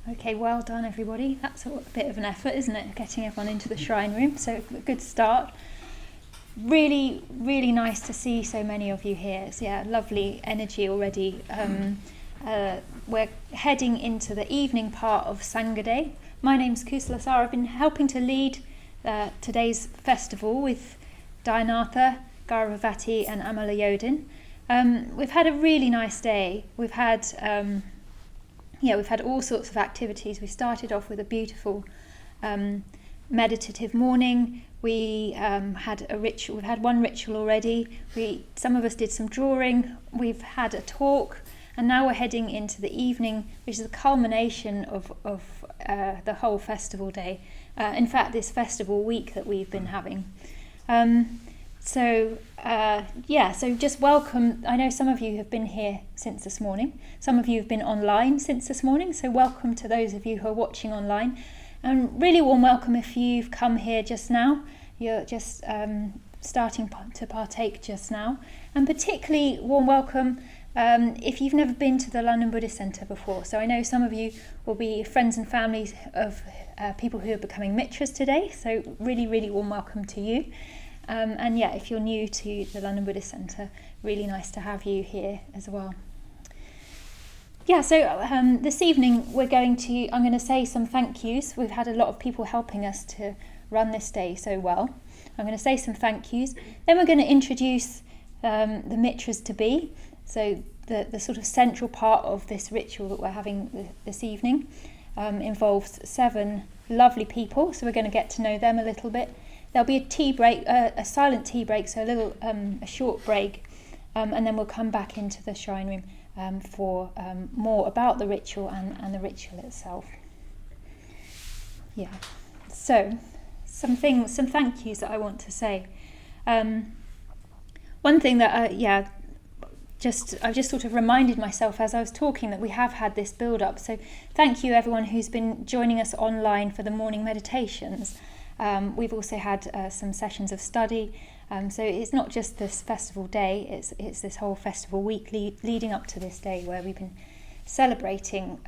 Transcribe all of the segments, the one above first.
Okay, well done everybody. That's a bit of an effort, isn't it, getting everyone into the shrine room, so a good start. Really, really nice to see so many of you here. So yeah, lovely energy already. We're heading into the evening part of Sangha Day. My name's Kusala Sara. I've been helping to lead today's festival with Dayanatha, Gauravati and Amala Yodin. We've had a really nice day. We've had all sorts of activities. We started off with a beautiful meditative morning. We had a ritual. We've had one ritual already. Some of us did some drawing. We've had a talk, and now we're heading into the evening, which is the culmination of the whole festival day. In fact, this festival week that we've been having. So just welcome. I know some of you have been here since this morning. Some of you have been online since this morning. So welcome to those of you who are watching online. And really warm welcome if you've come here just now. You're just starting to partake just now. And particularly warm welcome if you've never been to the London Buddhist Centre before. So I know some of you will be friends and families of people who are becoming mitras today. So really, really warm welcome to you. If you're new to the London Buddhist Centre, really nice to have you here as well. This evening I'm going to say some thank yous. We've had a lot of people helping us to run this day so well. I'm going to say some thank yous. Then we're going to introduce the mitras to be. So the sort of central part of this ritual that we're having this evening involves 7 lovely people. So we're going to get to know them a little bit. There'll be a tea break, a silent tea break, so a short break, and then we'll come back into the shrine room for more about the ritual and the ritual itself. Yeah. So some thank yous that I want to say. One thing that I've just sort of reminded myself as I was talking that we have had this build up. So thank you everyone who's been joining us online for the morning meditations. We've also had some sessions of study, so it's not just this festival day, it's this whole festival week leading up to this day where we've been celebrating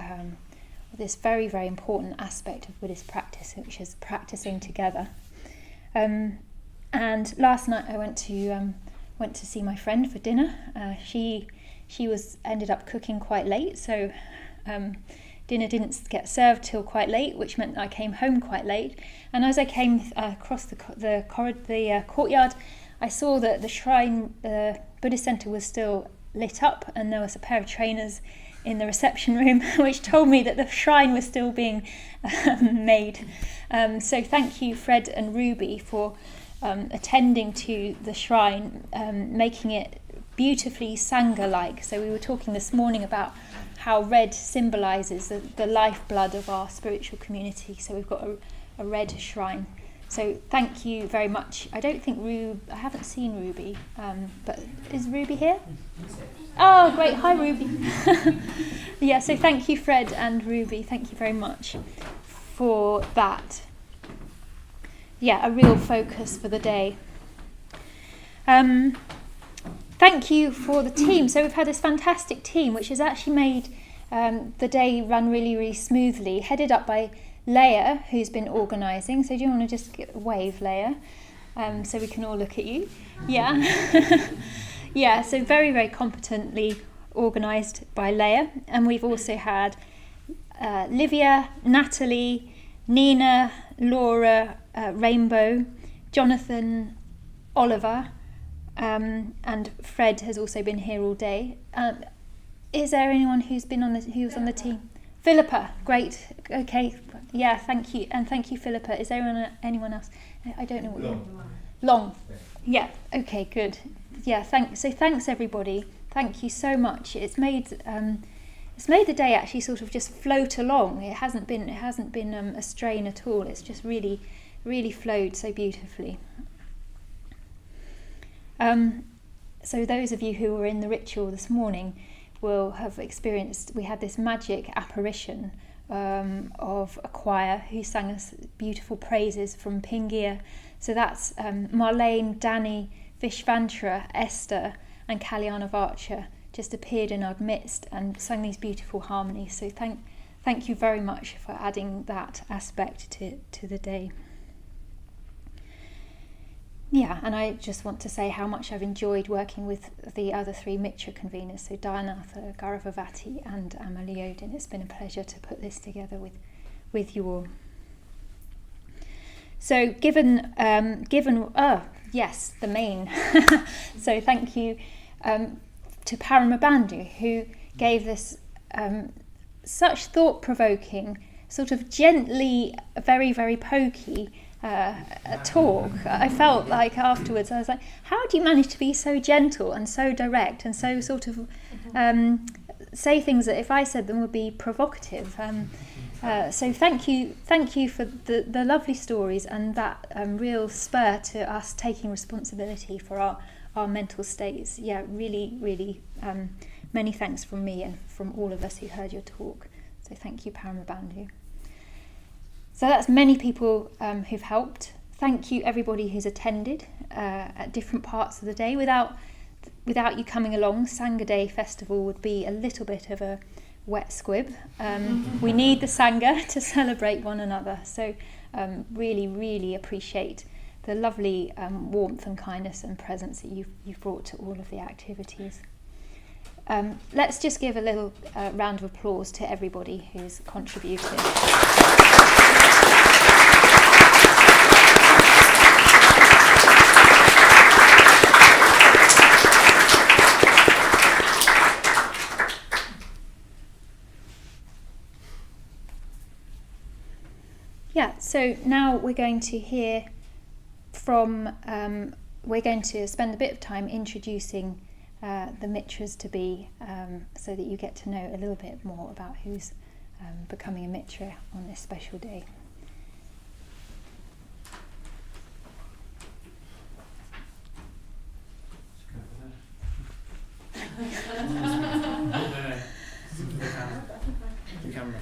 this very, very important aspect of Buddhist practice, which is practicing together. And last night I went to see my friend for dinner. She ended up cooking quite late, so dinner didn't get served till quite late, which meant I came home quite late. And as I came across the courtyard, I saw that the shrine, the Buddhist Centre, was still lit up, and there was a pair of trainers in the reception room, which told me that the shrine was still being made. So thank you, Fred and Ruby, for attending to the shrine, making it beautifully Sangha-like. So we were talking this morning about how red symbolises the lifeblood of our spiritual community. So we've got a red shrine. So thank you very much. I don't think I haven't seen Ruby, but is Ruby here? Oh, great. Hi, Ruby. Yeah, so thank you, Fred and Ruby. Thank you very much for that. Yeah, a real focus for the day. Thank you for the team. So we've had this fantastic team, which has actually made the day run really, really smoothly, headed up by Leah, who's been organising. So do you want to just wave, Leah, so we can all look at you? Yeah. Yeah, so very, very competently organised by Leah. And we've also had Livia, Natalie, Nina, Laura, Rainbow, Jonathan, Oliver, and Fred has also been here all day. Is there anyone who's on the team? Philippa, great. Okay, yeah, thank you, and thank you, Philippa. Is there anyone else? I don't know what. Long. Yeah. Okay. Good. Yeah. Thanks everybody. Thank you so much. It's made the day actually sort of just float along. It hasn't been a strain at all. It's just really, really flowed so beautifully. So those of you who were in the ritual this morning will have experienced, we had this magic apparition of a choir who sang us beautiful praises from Pingia. So that's Marlene, Danny, Vishvantra, Esther and Kalyana Varcha just appeared in our midst and sang these beautiful harmonies. So thank you very much for adding that aspect to the day. Yeah, and I just want to say how much I've enjoyed working with the other three Mitra conveners, so Dayanatha, Gauravavati and Amaliodin. It's been a pleasure to put this together with you all. So given yes, the main. So thank you to Paramabandhu, who gave this such thought-provoking, sort of gently, very, very pokey talk. I felt like afterwards, I was like, how do you manage to be so gentle and so direct and so sort of say things that if I said them would be provocative? So thank you for the lovely stories and that real spur to us taking responsibility for our mental states. Yeah, really, really many thanks from me and from all of us who heard your talk. So thank you, Paramabandhu. So that's many people who've helped. Thank you everybody who's attended at different parts of the day. Without you coming along, Sangha Day Festival would be a little bit of a wet squib. We need the Sangha to celebrate one another. So really, really appreciate the lovely warmth and kindness and presence that you've brought to all of the activities. Let's just give a little round of applause to everybody who's contributed. Yeah, so now we're going to hear from, we're going to spend a bit of time introducing the Mitras to be, so that you get to know a little bit more about who's becoming a Mitra on this special day. The camera.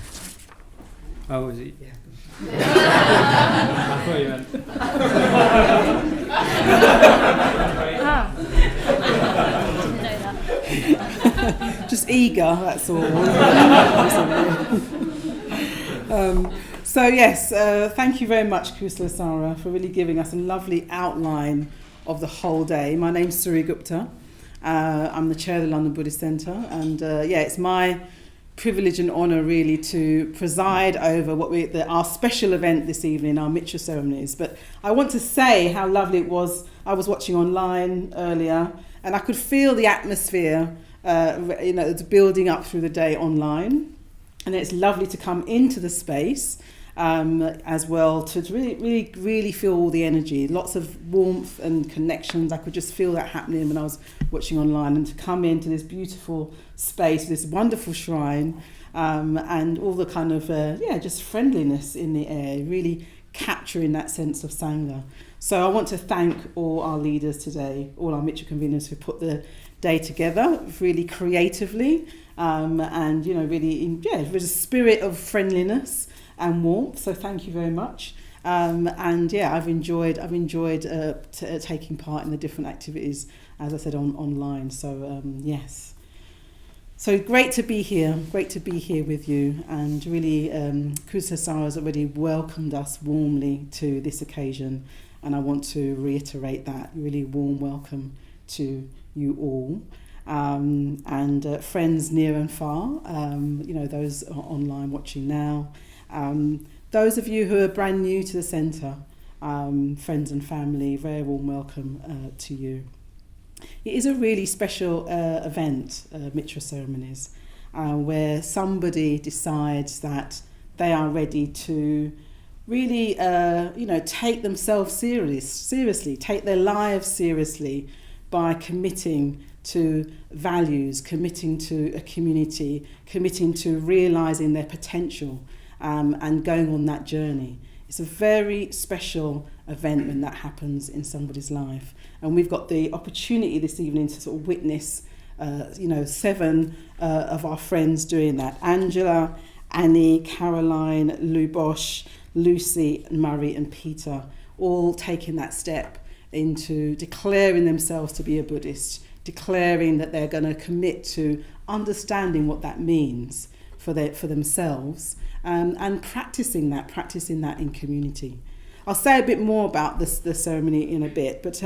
Oh, is it? Yeah. I thought you meant. Didn't know that. Just eager, that's all. So yes, thank you very much, Kusala Sara, for really giving us a lovely outline of the whole day. My name's Suri Gupta. I'm the chair of the London Buddhist Centre, and it's my privilege and honour really to preside over our special event this evening, our Mitra Ceremonies. But I want to say how lovely it was. I was watching online earlier and I could feel the atmosphere it's building up through the day online. And it's lovely to come into the space as well, to really feel all the energy, lots of warmth and connections. I could just feel that happening when I was watching online, and to come into this beautiful space, this wonderful shrine, and all the kind of, just friendliness in the air, really capturing that sense of Sangha. So I want to thank all our leaders today, all our Mitra conveners who put the day together really creatively, and really with a spirit of friendliness and warmth. So thank you very much. I've enjoyed taking part in the different activities, as I said, online. So yes. So great to be here with you, and really Kusala Sara has already welcomed us warmly to this occasion, and I want to reiterate that really warm welcome to you all, and friends near and far, those online watching now, those of you who are brand new to the centre, friends and family, very warm welcome to you. It is a really special event, Mitra Ceremonies, where somebody decides that they are ready to really, take themselves seriously, take their lives seriously by committing to values, committing to a community, committing to realising their potential, and going on that journey. It's a very special event when that happens in somebody's life. And we've got the opportunity this evening to sort of witness, 7 of our friends doing that. Angela, Annie, Caroline, Lubosh, Lucy, Murray and Peter, all taking that step into declaring themselves to be a Buddhist, declaring that they're going to commit to understanding what that means for themselves, and practicing that in community. I'll say a bit more about the ceremony in a bit, but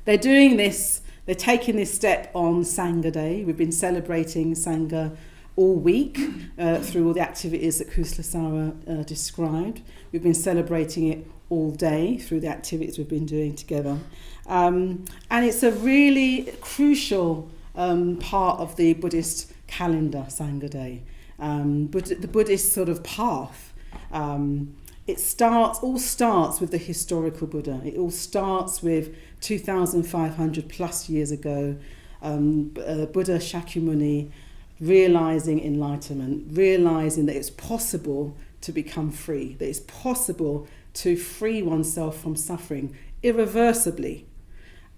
they're doing this, they're taking this step on Sangha Day. We've been celebrating Sangha all week through all the activities that Kusala Sara described. We've been celebrating it all day through the activities we've been doing together. And it's a really crucial part of the Buddhist calendar, Sangha Day. The Buddhist sort of path. It all starts with the historical Buddha. It all starts with 2,500 plus years ago, Buddha Shakyamuni realising enlightenment, realising that it's possible to become free, that it's possible to free oneself from suffering irreversibly,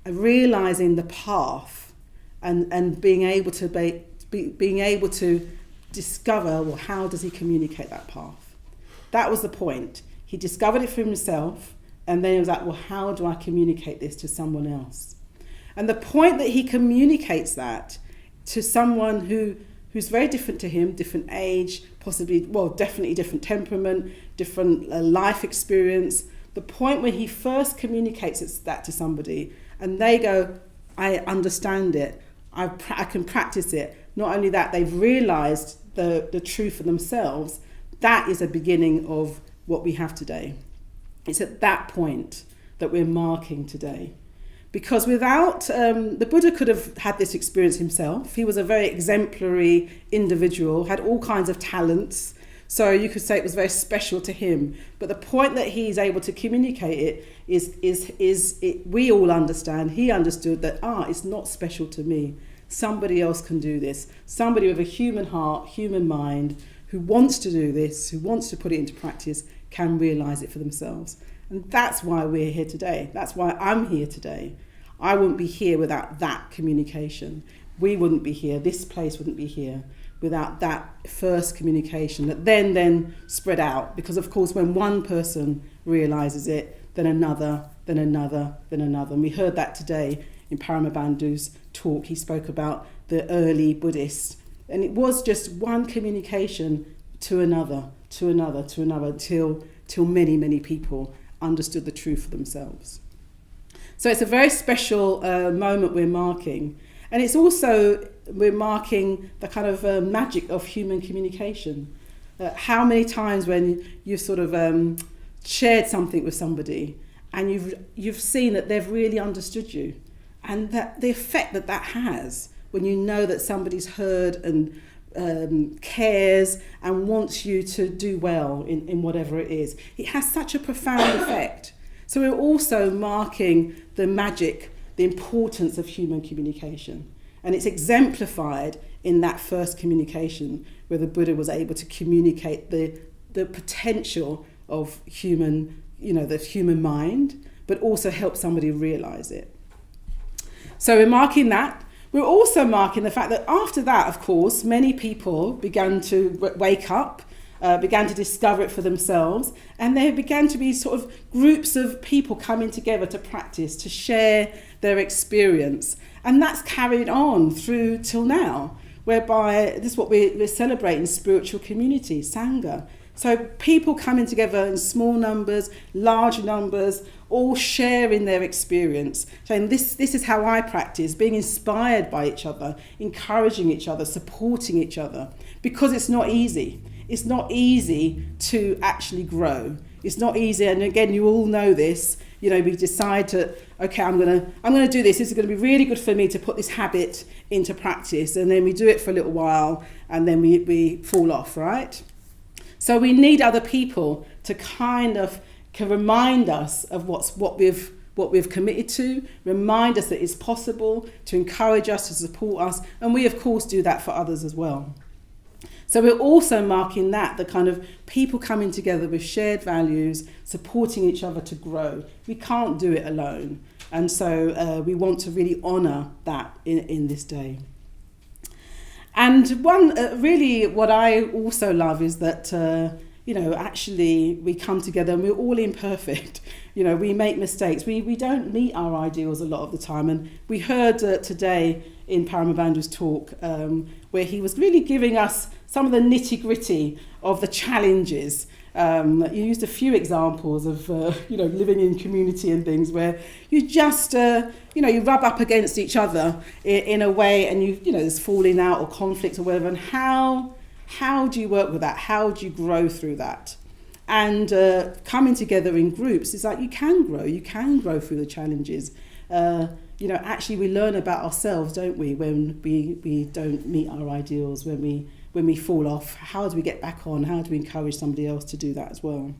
realising the path, and being able to discover, well, how does he communicate that path? That was the point. He discovered it for himself, and then he was like, well, how do I communicate this to someone else? And the point that he communicates that to someone who's very different to him, different age, possibly, well, definitely different temperament, different life experience. The point when he first communicates that to somebody, and they go, I understand it, I can practice it. Not only that, they've realised the truth for themselves. That is a beginning of what we have today. It's at that point that we're marking today. Because without, the Buddha could have had this experience himself. He was a very exemplary individual, had all kinds of talents. So you could say it was very special to him. But the point that he's able to communicate it is we all understand, he understood that, it's not special to me. Somebody else can do this. Somebody with a human heart, human mind, who wants to do this, who wants to put it into practice, can realise it for themselves. And that's why we're here today. That's why I'm here today. I wouldn't be here without that communication. We wouldn't be here. This place wouldn't be here without that first communication that then spread out. Because of course, when one person realises it, then another, then another, then another. And we heard that today in Paramabandhu's talk. He spoke about the early Buddhists. And it was just one communication to another, to another, to another, till many, many people understood the truth for themselves. So it's a very special moment we're marking. And it's also, we're marking the kind of magic of human communication. How many times when you've sort of shared something with somebody and you've seen that they've really understood you, and that the effect that has, when you know that somebody's heard and cares and wants you to do well in whatever it is. It has such a profound effect. So we're also marking the magic, the importance of human communication. And it's exemplified in that first communication where the Buddha was able to communicate the potential of human, the human mind, but also help somebody realize it. So we're marking that. We're also marking the fact that after that, of course, many people began to wake up, began to discover it for themselves, and there began to be sort of groups of people coming together to practice, to share their experience. And that's carried on through till now, whereby this is what we're celebrating, spiritual community, Sangha. So people coming together in small numbers, large numbers, all sharing their experience, saying this is how I practice, being inspired by each other, encouraging each other, supporting each other, because it's not easy. It's not easy to actually grow. It's not easy, and again, you all know this. We decide to, okay, I'm gonna do this. This is going to be really good for me to put this habit into practice, and then we do it for a little while, and then we fall off, right? So we need other people to kind of can remind us of what we've committed to, remind us that it's possible, to encourage us, to support us, and we of course do that for others as well. So we're also marking that, the kind of people coming together with shared values, supporting each other to grow. We can't do it alone, and so we want to really honour that in this day. And one really what I also love is that actually we come together and we're all imperfect. We make mistakes. We don't meet our ideals a lot of the time. And we heard today in Paramabandhu's talk where he was really giving us some of the nitty-gritty of the challenges. You used a few examples of living in community and things where you just you rub up against each other in a way, and there's falling out or conflict or whatever. And how do you work with that? How do you grow through that? And coming together in groups is like you can grow through the challenges. Actually we learn about ourselves, don't we, when we don't meet our ideals, when we fall off. How do we get back on? How do we encourage somebody else to do that as well?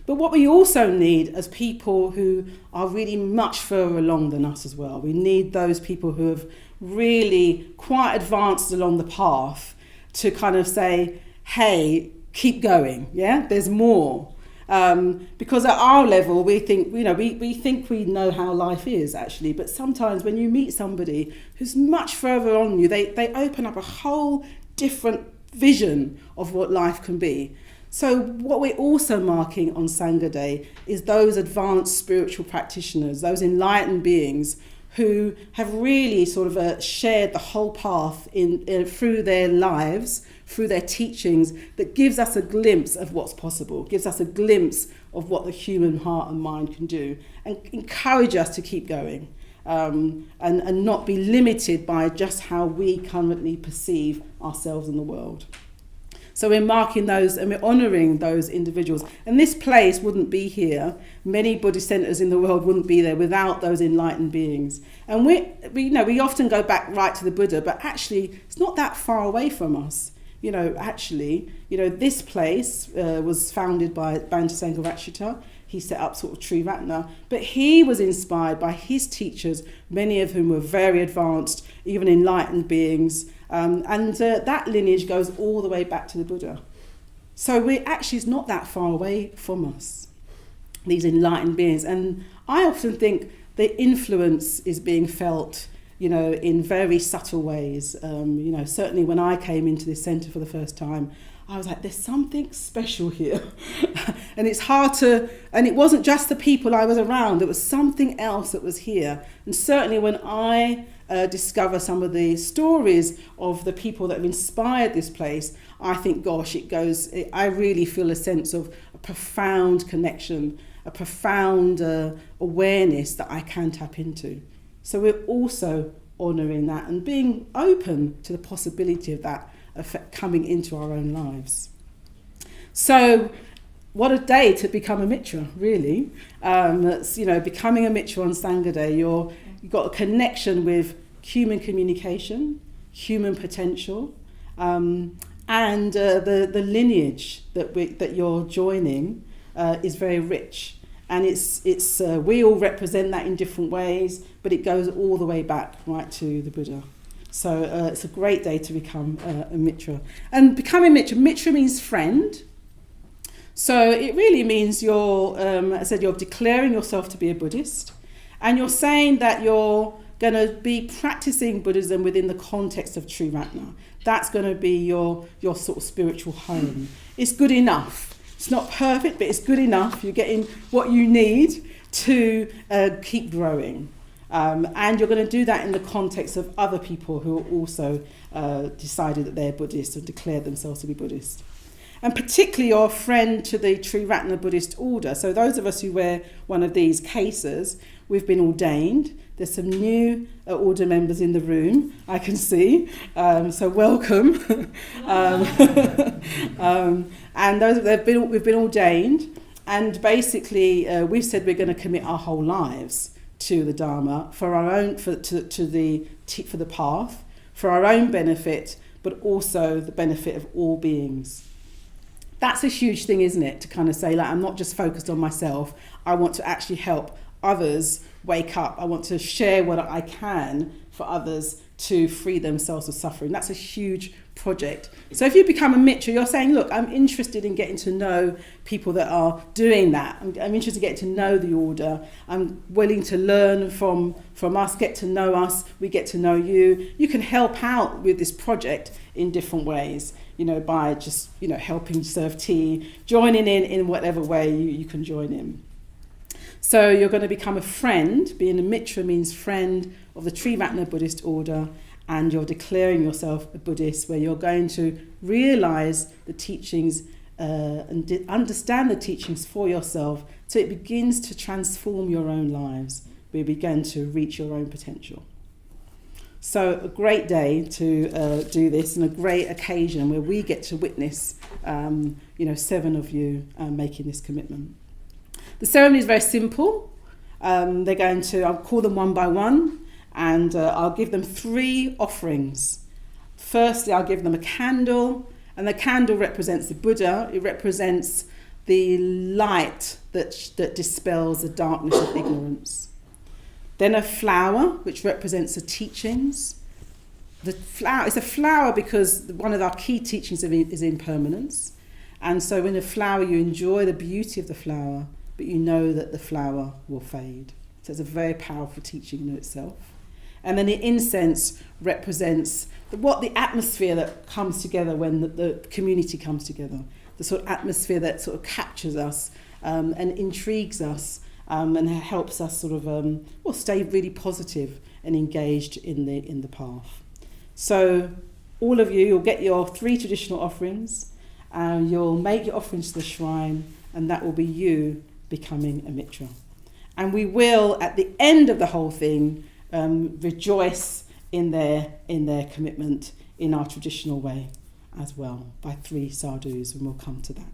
But what we also need as people who are really much further along than us as well, we need those people who have really quite advanced along the path to kind of say, hey, keep going, yeah? There's more. Because at our level, we think, we think we know how life is actually, but sometimes when you meet somebody who's much further on you, they open up a whole different vision of what life can be. So what we're also marking on Sangha Day is those advanced spiritual practitioners, those enlightened beings who have really sort of shared the whole path through their lives, through their teachings, that gives us a glimpse of what's possible, gives us a glimpse of what the human heart and mind can do, and encourage us to keep going, and not be limited by just how we currently perceive ourselves in the world. So we're marking those and we're honouring those individuals. And this place wouldn't be here. Many Buddhist centres in the world wouldn't be there without those enlightened beings. And we often go back right to the Buddha, but actually it's not that far away from us. This place was founded by Bhante Sangharakshita. He set up sort of Triratna, but he was inspired by his teachers, many of whom were very advanced, even enlightened beings. And that lineage goes all the way back to the Buddha. So it's not that far away from us, these enlightened beings. And I often think the influence is being felt, in very subtle ways. Certainly when I came into this centre for the first time, I was like, there's something special here. And it's hard and it wasn't just the people I was around, it was something else that was here. And certainly when I discover some of the stories of the people that have inspired this place, I think, gosh, I really feel a sense of a profound connection, a profound awareness that I can tap into. So we're also honouring that and being open to the possibility of that effect coming into our own lives. So what a day to become a Mitra, really. Becoming a Mitra on Sangha Day, you've got a connection with human communication, human potential, and the lineage that you're joining is very rich. And it's we all represent that in different ways, but it goes all the way back right to the Buddha. So it's a great day to become a Mitra. And becoming Mitra means friend. So it really means you're declaring yourself to be a Buddhist, and you're saying that you're going to be practicing Buddhism within the context of Triratna. That's going to be your sort of spiritual home. It's good enough. It's not perfect, but it's good enough. You're getting what you need to keep growing. And you're going to do that in the context of other people who are also decided that they're Buddhist or declared themselves to be Buddhist. And particularly you're a friend to the Triratna Buddhist order. So those of us who wear one of these cases, we've been ordained. There's some new order members in the room, I can see. So welcome. And we've been ordained. And basically, we've said we're going to commit our whole lives to the Dharma for our own, for the path, for our own benefit, but also the benefit of all beings. That's a huge thing, isn't it? To kind of say, like, I'm not just focused on myself. I want to actually help others wake up. I want to share what I can for others to free themselves of suffering. That's a huge project. So if you become a Mitra, you're saying, look, I'm interested in getting to know people that are doing that. I'm interested in getting to know the order. I'm willing to learn from us, get to know us, we get to know you. You can help out with this project in different ways, by just, helping serve tea, joining in whatever way you can join in. So you're going to become a friend. Being a Mitra means friend of the Triratna Buddhist order, and you're declaring yourself a Buddhist, where you're going to realise the teachings and understand the teachings for yourself, so it begins to transform your own lives. We begin to reach your own potential. So a great day to do this, and a great occasion where we get to witness, 7 of you making this commitment. The ceremony is very simple. I'll call them one by one, and I'll give them 3 offerings. Firstly, I'll give them a candle, and the candle represents the Buddha. It represents the light that dispels the darkness of ignorance. Then a flower, which represents the teachings. The flower, it's a flower because one of our key teachings is impermanence. And so in a flower, you enjoy the beauty of the flower, but you know that the flower will fade. So it's a very powerful teaching in itself. And then the incense represents the atmosphere that comes together when the community comes together. The sort of atmosphere that sort of captures us and intrigues us and helps us sort of stay really positive and engaged in the path. So all of you'll get your 3 traditional offerings, and you'll make your offerings to the shrine, and that will be you becoming a Mitra. And we will, at the end of the whole thing, rejoice in their commitment in our traditional way as well, by 3 sadhus, and we'll come to that.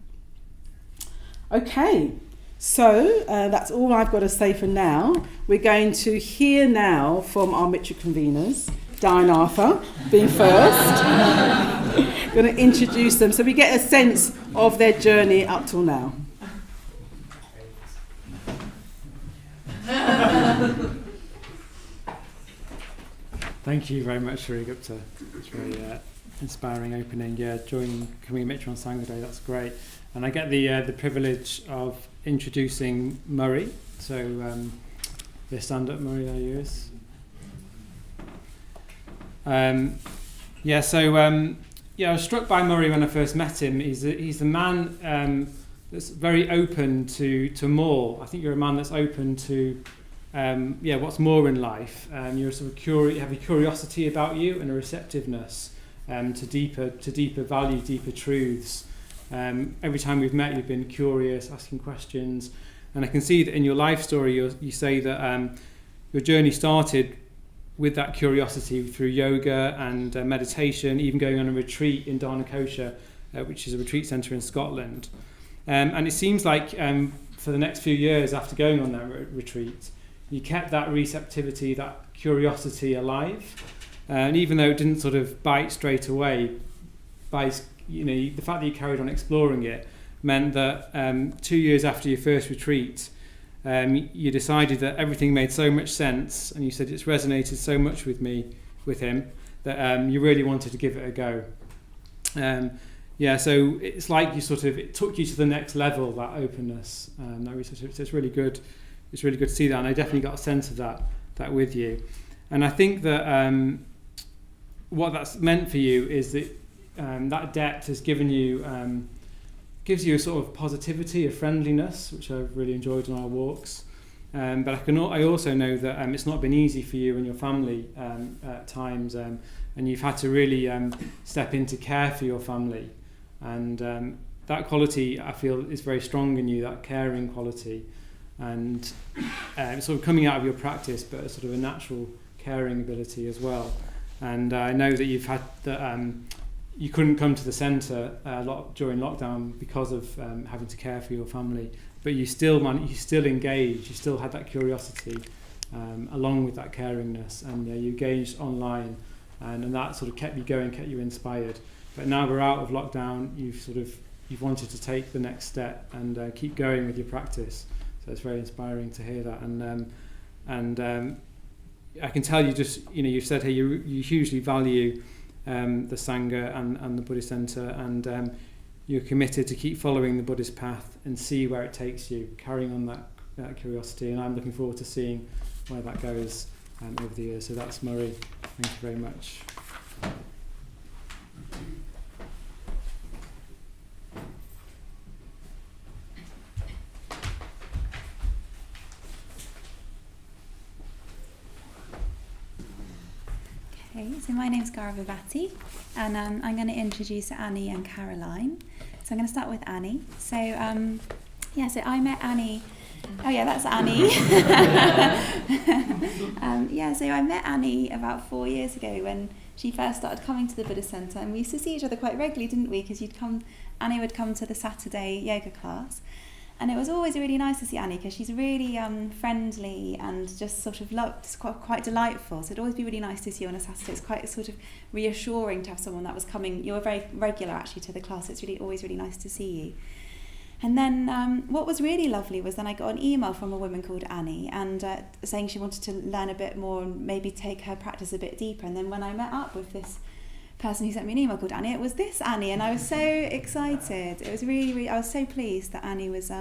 Okay, so that's all I've got to say for now. We're going to hear now from our Mitra conveners, Di and Arthur being first. Going to introduce them so we get a sense of their journey up till now. Thank you very much, Sri Gupta. It's very inspiring opening. Joining Coming Mitra on Sangha Day, that's great. And I get the privilege of introducing Murray. So stand up, Murray, there he is. I was struck by Murray when I first met him. He's the man that's very open to more. I think you're a man that's open to what's more in life. You're sort of you have a curiosity about you and a receptiveness to deeper value, deeper truths. Every time we've met, you've been curious, asking questions, and I can see that in your life story. You say that your journey started with that curiosity through yoga and meditation, even going on a retreat in Dharmakosha, which is a retreat centre in Scotland. And it seems like for the next few years after going on that retreat, you kept that receptivity, that curiosity alive. And even though it didn't sort of bite straight away, the fact that you carried on exploring it meant that 2 years after your first retreat, you decided that everything made so much sense, and you said it's resonated so much with him, that you really wanted to give it a go. So it's like it took you to the next level, that openness, that research. So it's really good. It's really good to see that, and I definitely got a sense of that with you. And I think that what that's meant for you is that that depth has given you gives you a sort of positivity, a friendliness, which I've really enjoyed on our walks. But I also know that it's not been easy for you and your family at times, and you've had to really step into care for your family. And that quality, I feel, is very strong in you, that caring quality. And it's sort of coming out of your practice, but a sort of a natural caring ability as well. And I know that you've had that you couldn't come to the centre a lot during lockdown because of having to care for your family, but you still engaged, you still had that curiosity along with that caringness, and you engaged online, and that sort of kept you going, kept you inspired. But now we're out of lockdown, you've wanted to take the next step and keep going with your practice. So it's very inspiring to hear that, and I can tell you've said here you hugely value the Sangha and the Buddhist Centre, and you're committed to keep following the Buddhist path and see where it takes you, carrying on that curiosity, and I'm looking forward to seeing where that goes over the years. So that's Murray. Thank you very much. So my name's Garavabati, and I'm going to introduce Annie and Caroline. So I'm going to start with Annie. So so I met Annie. Oh yeah, that's Annie. So I met Annie about 4 years ago when she first started coming to the Buddhist Centre, and we used to see each other quite regularly, didn't we? Because Annie would come to the Saturday yoga class. And it was always really nice to see Annie because she's really friendly and just sort of quite delightful. So it'd always be really nice to see you on a Saturday. It's quite sort of reassuring to have someone that was coming. You were very regular actually to the class. It's always really nice to see you. And then what was really lovely was then I got an email from a woman called Annie and saying she wanted to learn a bit more and maybe take her practice a bit deeper. And then when I met up with this person who sent me an email called Annie, it was this Annie, and I was so excited. It was really, I was so pleased that Annie was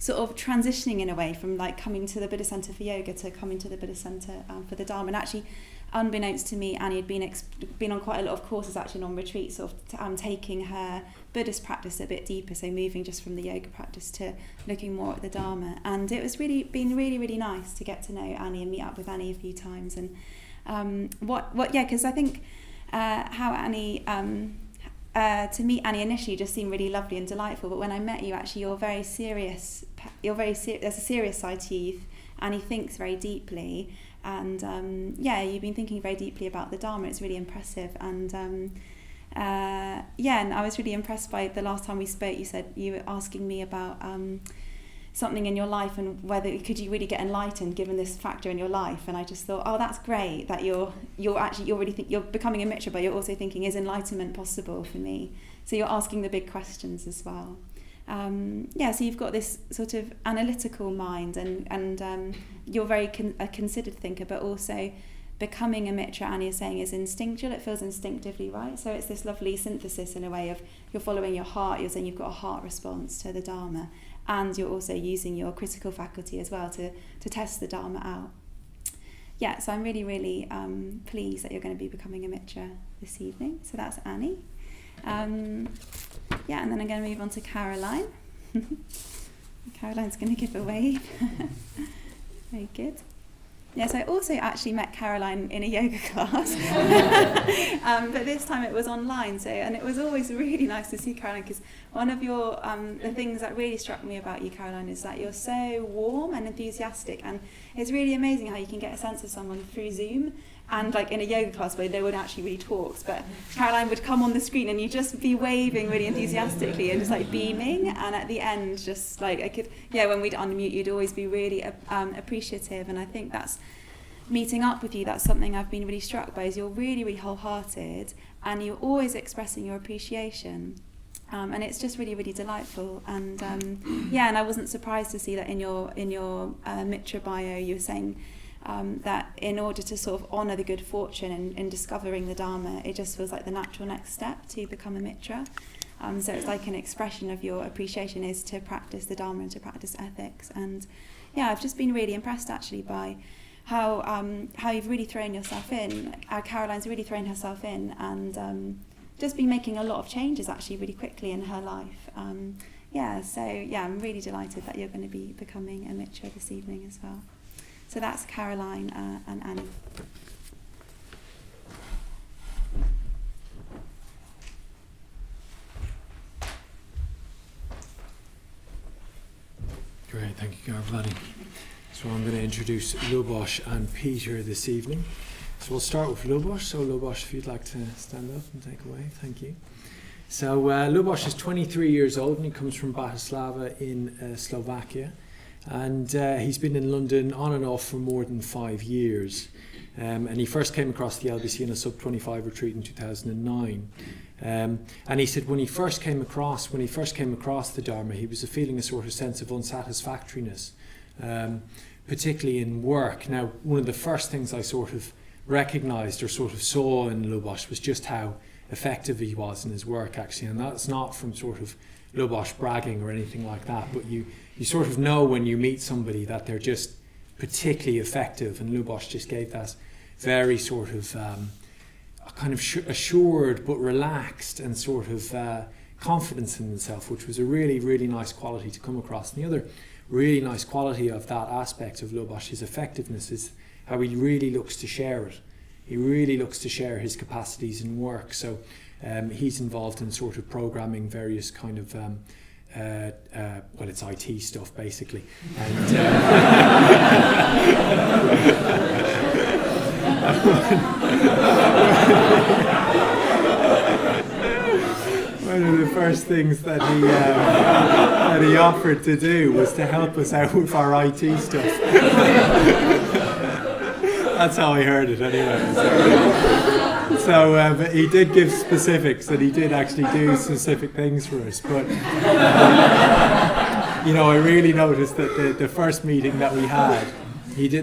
sort of transitioning in a way from like coming to the Buddhist Centre for yoga to coming to the Buddhist Centre for the Dharma. And actually, unbeknownst to me, Annie had been on quite a lot of courses actually on retreat, sort of taking her Buddhist practice a bit deeper, so moving just from the yoga practice to looking more at the Dharma. And it was been really nice to get to know Annie and meet up with Annie a few times. And because I think how Annie, to meet Annie initially just seemed really lovely and delightful, but when I met you, actually you're very serious. There's a serious side to you. Annie thinks very deeply, and you've been thinking very deeply about the Dharma. It's really impressive, and and I was really impressed by the last time we spoke. You said you were asking me about something in your life and whether could you really get enlightened given this factor in your life, and I just thought, oh, that's great that you're really think you're becoming a mitra, but you're also thinking, is enlightenment possible for me? So you're asking the big questions as well. So you've got this sort of analytical mind, and you're very a considered thinker, but also becoming a mitra, Annie is saying, is instinctual. It feels instinctively right. So it's this lovely synthesis in a way of you're following your heart. You're saying you've got a heart response to the Dharma, and you're also using your critical faculty as well to test the Dharma out. Yeah, so I'm really pleased that you're going to be becoming a mitra this evening. So that's Annie. And then I'm going to move on to Caroline. Caroline's going to give a wave. Very good. Yes, I also actually met Caroline in a yoga class, but this time it was online. And it was always really nice to see Caroline, because one of your the things that really struck me about you, Caroline, is that you're so warm and enthusiastic, and it's really amazing how you can get a sense of someone through Zoom. and like in a yoga class where no one actually really talks, but Caroline would come on the screen and you'd just be waving really enthusiastically and just like beaming, and at the end just like when we'd unmute you'd always be really appreciative. And I think that's meeting up with you, that's something I've been really struck by, is you're really, really wholehearted and you're always expressing your appreciation. And it's just really, really delightful. And and I wasn't surprised to see that in your Mitra bio, you were saying that in order to sort of honour the good fortune in discovering the Dharma, it just feels like the natural next step to become a Mitra. So it's like an expression of your appreciation is to practice the Dharma and to practice ethics. And I've just been really impressed actually by how you've really thrown yourself in. Caroline's really thrown herself in and just been making a lot of changes actually really quickly in her life. I'm really delighted that you're going to be becoming a Mitra this evening as well. So that's Caroline and Annie. Great, thank you, Caroline. So I'm going to introduce Lubos and Peter this evening. So we'll start with Lubos. So Lubos, if you'd like to stand up and take away, thank you. So Lubos is 23 years old and he comes from Bratislava in Slovakia. And he's been in London on and off for more than 5 years. And he first came across the LBC in a sub-25 retreat in 2009. And he said when he first came across the Dharma, he was feeling a sort of sense of unsatisfactoriness, particularly in work. Now, one of the first things I sort of recognised or sort of saw in Lubos was just how effective he was in his work, actually. And that's not from sort of Lubos bragging or anything like that, but you sort of know when you meet somebody that they're just particularly effective, and Lubos just gave that very sort of kind of assured but relaxed and sort of confidence in himself, which was a really, really nice quality to come across. And the other really nice quality of that aspect of Lubos, his effectiveness, is how he really looks to share it. He really looks to share his capacities in work. So he's involved in sort of programming various kind of it's IT stuff basically. And, one of the first things that he offered to do was to help us out with our IT stuff. That's how I heard it anyway. So but he did give specifics, that he did actually do specific things for us. But I really noticed that the first meeting that we had,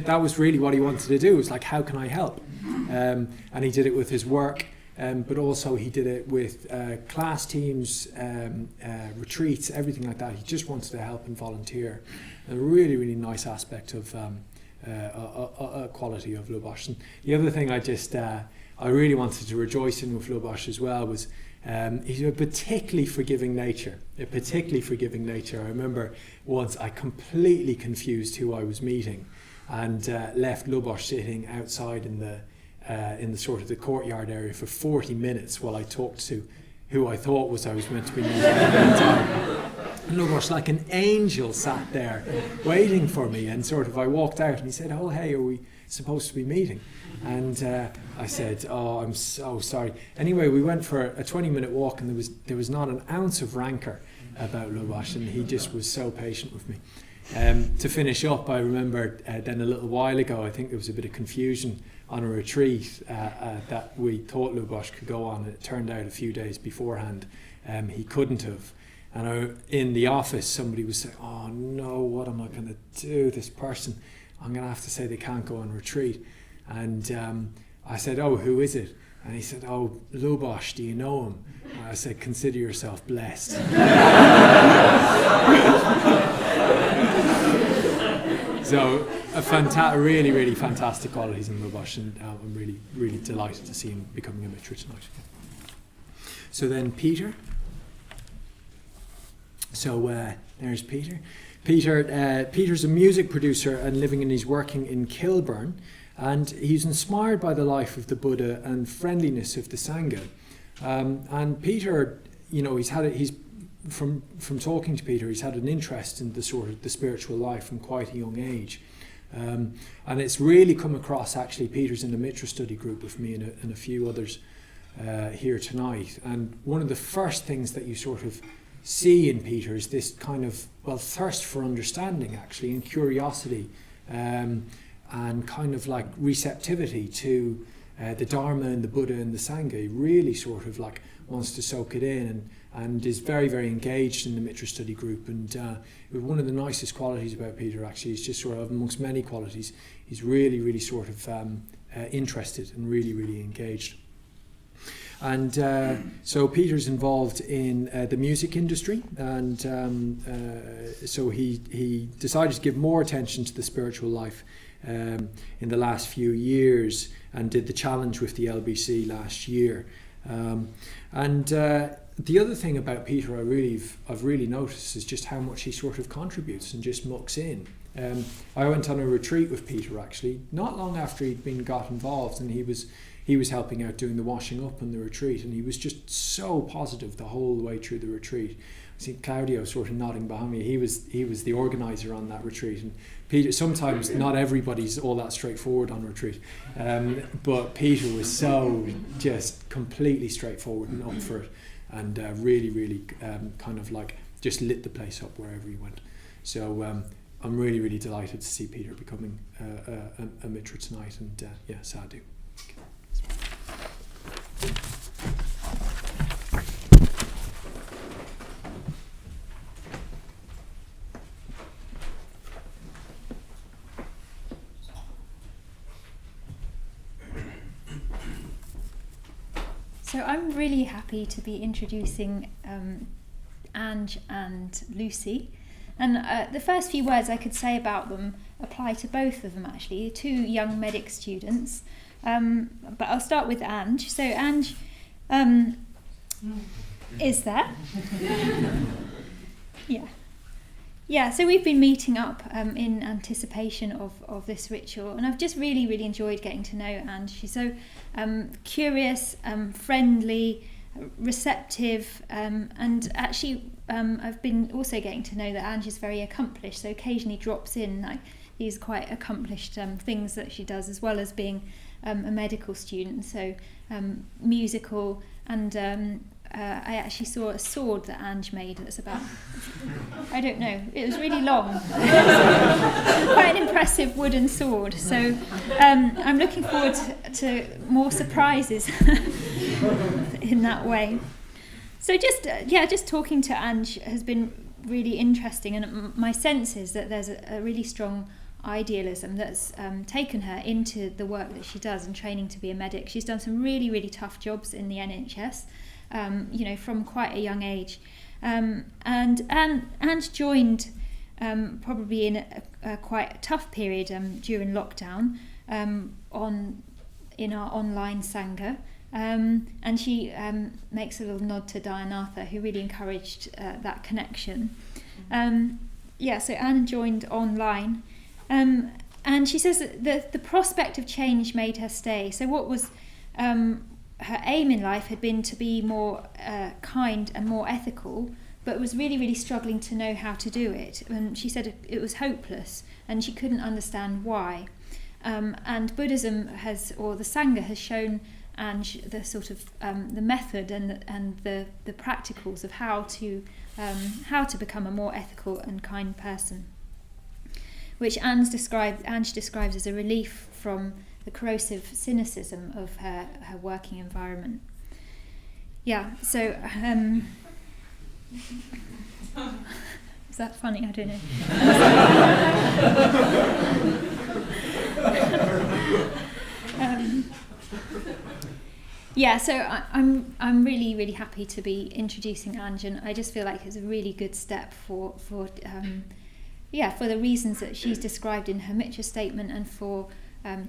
that was really what he wanted to do. It was like, how can I help? And he did it with his work, but also he did it with class teams, retreats, everything like that. He just wanted to help and volunteer. A really, really nice aspect of a quality of Lubos. And the other thing I really wanted to rejoice in with Lubos as well was he's a particularly forgiving nature. I remember once I completely confused who I was meeting and left Lubos sitting outside in the sort of the courtyard area for 40 minutes while I talked to who I thought I was meant to be meeting at that time. And Lubos, like an angel, sat there waiting for me, and sort of I walked out and he said, "Oh, hey, are we supposed to be meeting?" And I said, "Oh, I'm so sorry." Anyway, we went for a 20-minute walk, and there was not an ounce of rancour about Lubos, and he just was so patient with me. To finish up, I remember then a little while ago, I think there was a bit of confusion on a retreat that we thought Lubos could go on. It turned out a few days beforehand he couldn't have. And in the office, somebody was saying, "Oh no, what am I going to do? This person, I'm going to have to say they can't go on retreat." And I said, "Oh, who is it?" And he said, "Oh, Lubos, do you know him?" And I said, "Consider yourself blessed." So really, really fantastic qualities in Lubos, and I'm really, really delighted to see him becoming a Mitra tonight. So then Peter. So there's Peter. Peter's a music producer and he's working in Kilburn, and he's inspired by the life of the Buddha and friendliness of the Sangha. And Peter, he's from talking to Peter, he's had an interest in the sort of the spiritual life from quite a young age. And it's really come across, actually. Peter's in the Mitra study group with me and a few others here tonight. And one of the first things that you sort of see in Peter is this kind of, thirst for understanding, actually, and curiosity, and kind of like receptivity to the Dharma and the Buddha and the Sangha. He really sort of like wants to soak it in, and is very, very engaged in the Mitra study group. And one of the nicest qualities about Peter, actually, is just sort of, amongst many qualities, he's really, really sort of interested and really, really engaged. And so Peter's involved in the music industry, and so he decided to give more attention to the spiritual life in the last few years, and did the challenge with the LBC last year. And the other thing about Peter I've really noticed is just how much he sort of contributes and just mucks in. I went on a retreat with Peter, actually, not long after he'd got involved, and he was helping out doing the washing up on the retreat, and he was just so positive the whole way through the retreat. I see Claudio sort of nodding behind me. He was the organizer on that retreat, and Peter, sometimes not everybody's all that straightforward on retreat, but Peter was so just completely straightforward and up for it, and really, really kind of like just lit the place up wherever he went. So I'm really, really delighted to see Peter becoming a Mitra tonight, and sadhu. So I'm really happy to be introducing Ange and Lucy. And the first few words I could say about them apply to both of them, actually, 2 young medic students. But I'll start with Ange. So Ange is there. Yeah, so we've been meeting up in anticipation of this ritual, and I've just really, really enjoyed getting to know Ange. She's so curious, friendly, receptive, and actually I've been also getting to know that Ange is very accomplished, so occasionally drops in like these quite accomplished things that she does, as well as being a medical student, so musical, and I actually saw a sword that Ange made that's about, I don't know, it was really long. Quite an impressive wooden sword. So I'm looking forward to more surprises in that way. So just talking to Ange has been really interesting, and my sense is that there's a really strong idealism that's taken her into the work that she does and training to be a medic. She's done some really, really tough jobs in the NHS. From quite a young age, and joined probably in a quite tough period during lockdown in our online Sangha, and she makes a little nod to Dayanatha, who really encouraged that connection. So Anne joined online, and she says that the prospect of change made her stay. So what was her aim in life had been to be more kind and more ethical, but was really, really struggling to know how to do it. And she said it was hopeless, and she couldn't understand why. And Buddhism or the Sangha has shown Ange the sort of the method and the practicals of how to become a more ethical and kind person, which Ange describes as a relief from the corrosive cynicism of her working environment. Yeah, so is that funny? I don't know. So I'm really, really happy to be introducing Ange, and I just feel like it's a really good step for the reasons that she's described in her Mitra statement, and for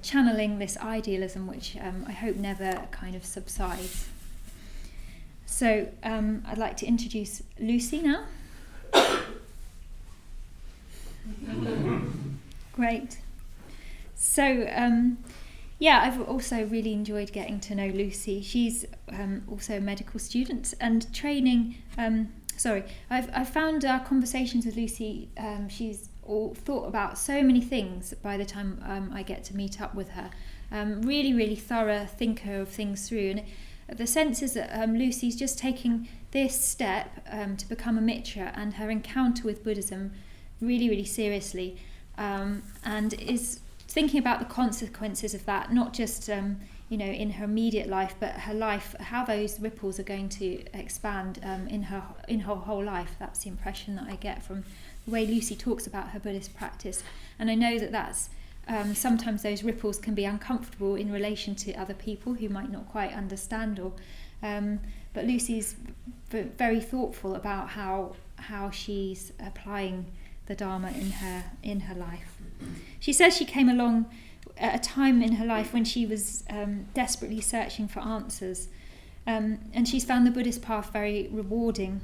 channeling this idealism, which I hope never kind of subsides. So I'd like to introduce Lucy now. Great. So I've also really enjoyed getting to know Lucy. She's also a medical student and training. I've found our conversations with Lucy. She's or thought about so many things by the time I get to meet up with her. Really, really thorough thinker of things through. And the sense is that Lucy's just taking this step to become a mitra and her encounter with Buddhism really, really seriously, and is thinking about the consequences of that, not just in her immediate life, but her life, how those ripples are going to expand in her whole life. That's the impression that I get from the way Lucy talks about her Buddhist practice. And I know that that's sometimes those ripples can be uncomfortable in relation to other people who might not quite understand, but Lucy's very thoughtful about how she's applying the Dharma in her life. She says she came along at a time in her life when she was desperately searching for answers, and she's found the Buddhist path very rewarding.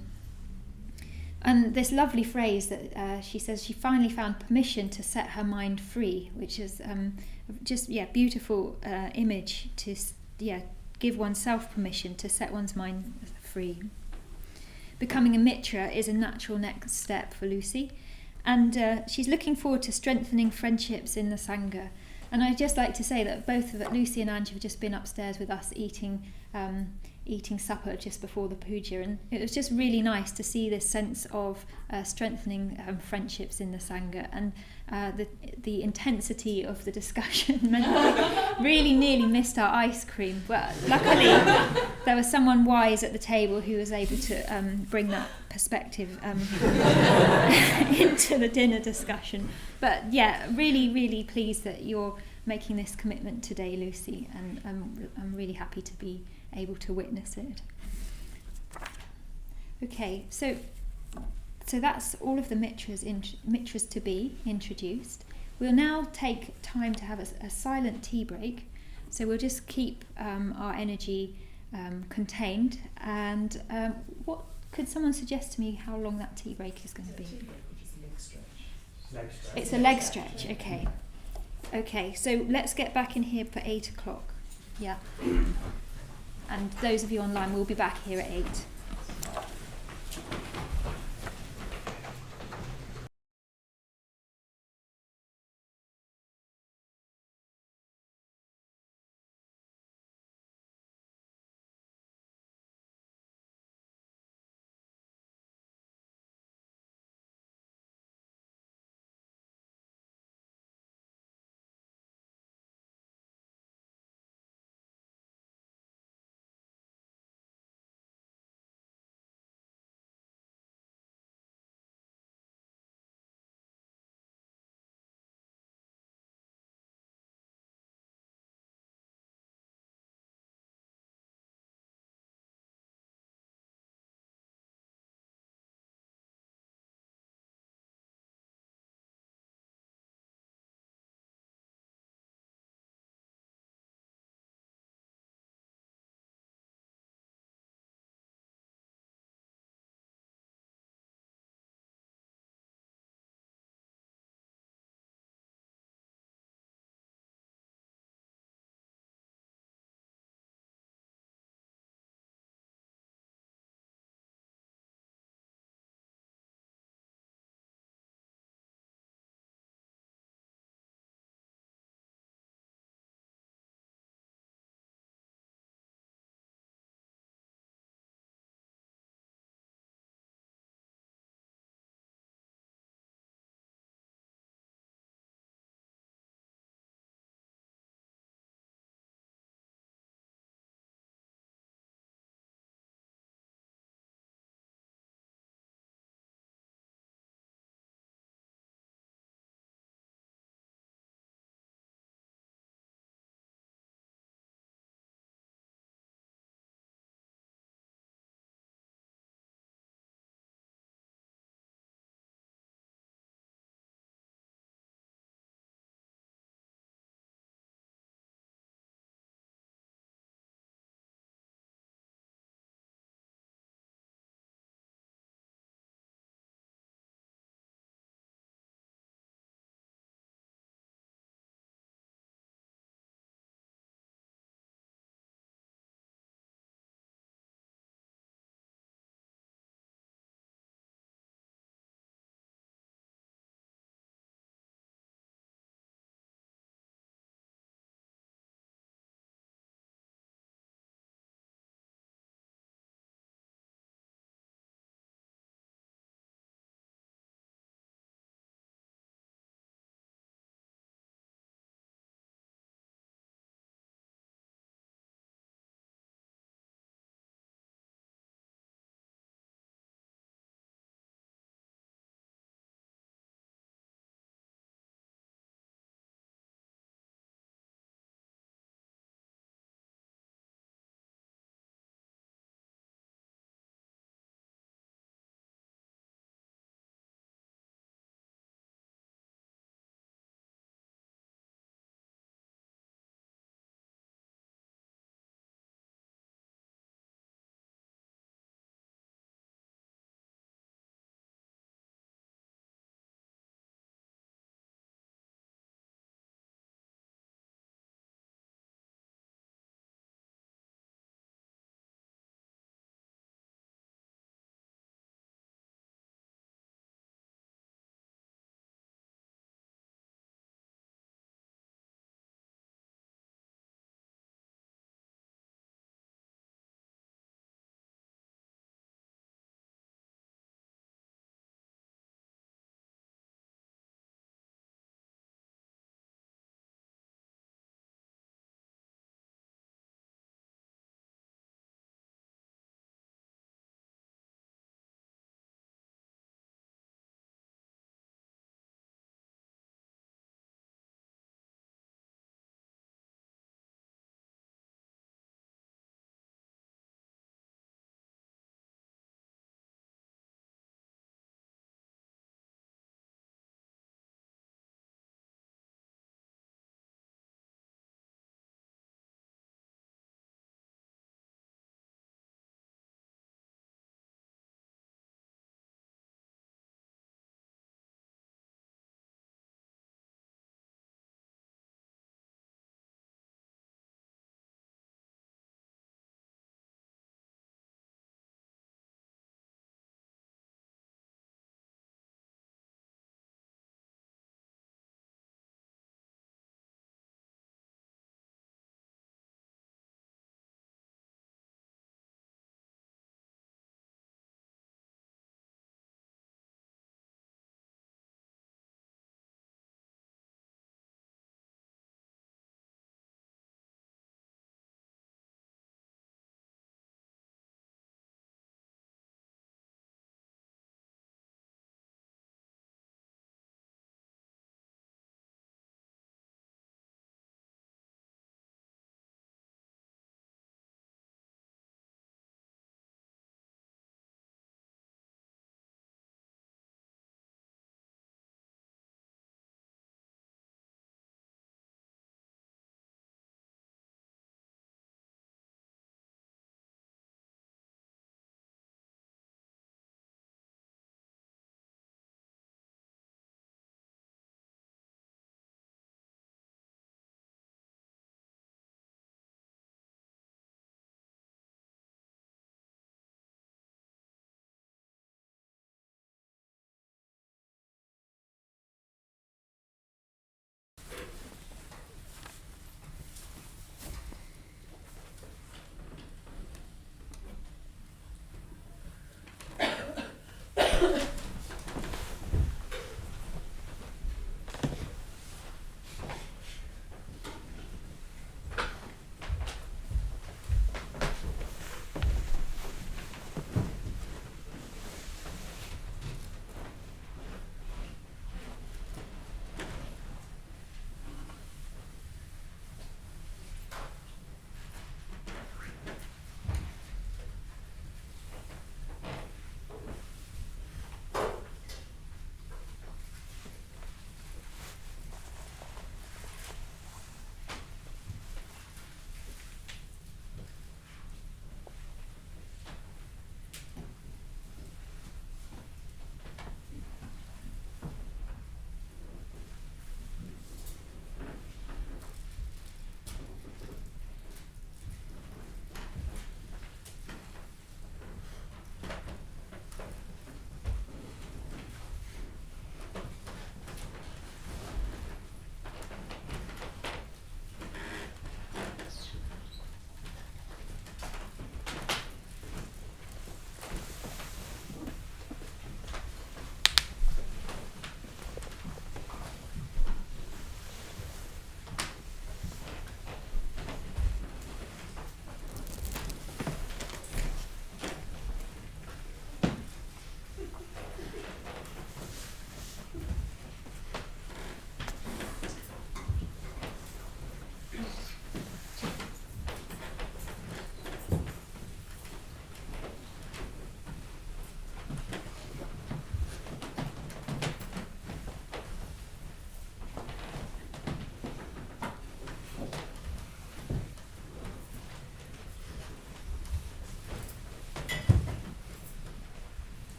And this lovely phrase that she says she finally found permission to set her mind free, which is beautiful image to give oneself permission to set one's mind free. Becoming a mitra is a natural next step for Lucy, and she's looking forward to strengthening friendships in the Sangha. And I'd just like to say that both of Lucy and Ange have just been upstairs with us eating supper just before the puja, and it was just really nice to see this sense of strengthening friendships in the Sangha, and the intensity of the discussion meant that we really nearly missed our ice cream, but luckily there was someone wise at the table who was able to bring that perspective into the dinner discussion. But yeah, really, really pleased that you're making this commitment today, Lucy, and I'm really happy to be able to witness it. Okay, so that's all of the mitras to be introduced. We'll now take time to have a silent tea break, so we'll just keep our energy contained. And what could someone suggest to me how long that tea break is going to be? It's a leg stretch. Okay, so let's get back in here for 8 o'clock. Yeah. And those of you online will be back here at 8.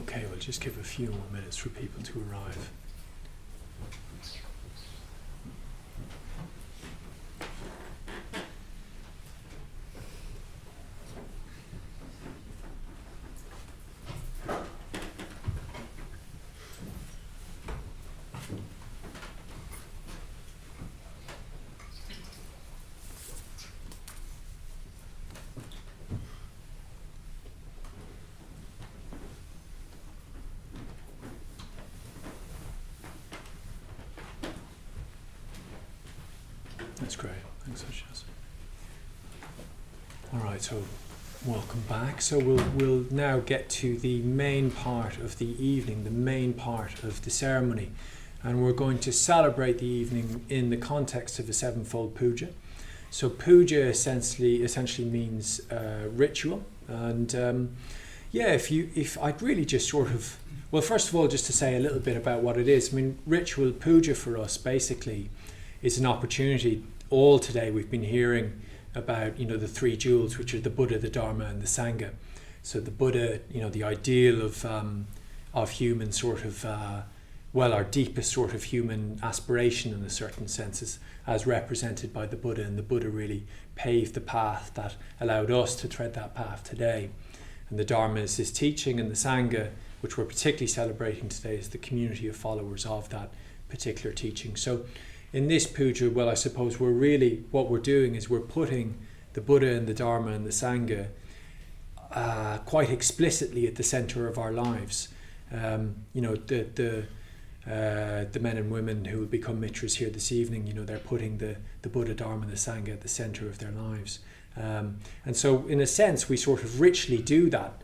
Okay, we'll just give a few more minutes for people to arrive. That's great. Thanks, Ashas. All right, so welcome back. So we'll now get to the main part of the evening, the main part of the ceremony, and we're going to celebrate the evening in the context of a sevenfold puja. So puja essentially means ritual, and if I'd really just sort of, well, first of all, just to say a little bit about what it is. I mean, ritual puja for us basically is an opportunity. All today we've been hearing about, the three jewels, which are the Buddha, the Dharma, and the Sangha. So the Buddha, the ideal of human sort of, our deepest sort of human aspiration in a certain sense, as represented by the Buddha, and the Buddha really paved the path that allowed us to tread that path today. And the Dharma is his teaching, and the Sangha, which we're particularly celebrating today, is the community of followers of that particular teaching. So in this puja, well, I suppose what we're doing is we're putting the Buddha and the Dharma and the Sangha quite explicitly at the center of our lives. The men and women who will become mitras here this evening, they're putting the Buddha, Dharma and the Sangha at the center of their lives. And so in a sense, we sort of ritually do that.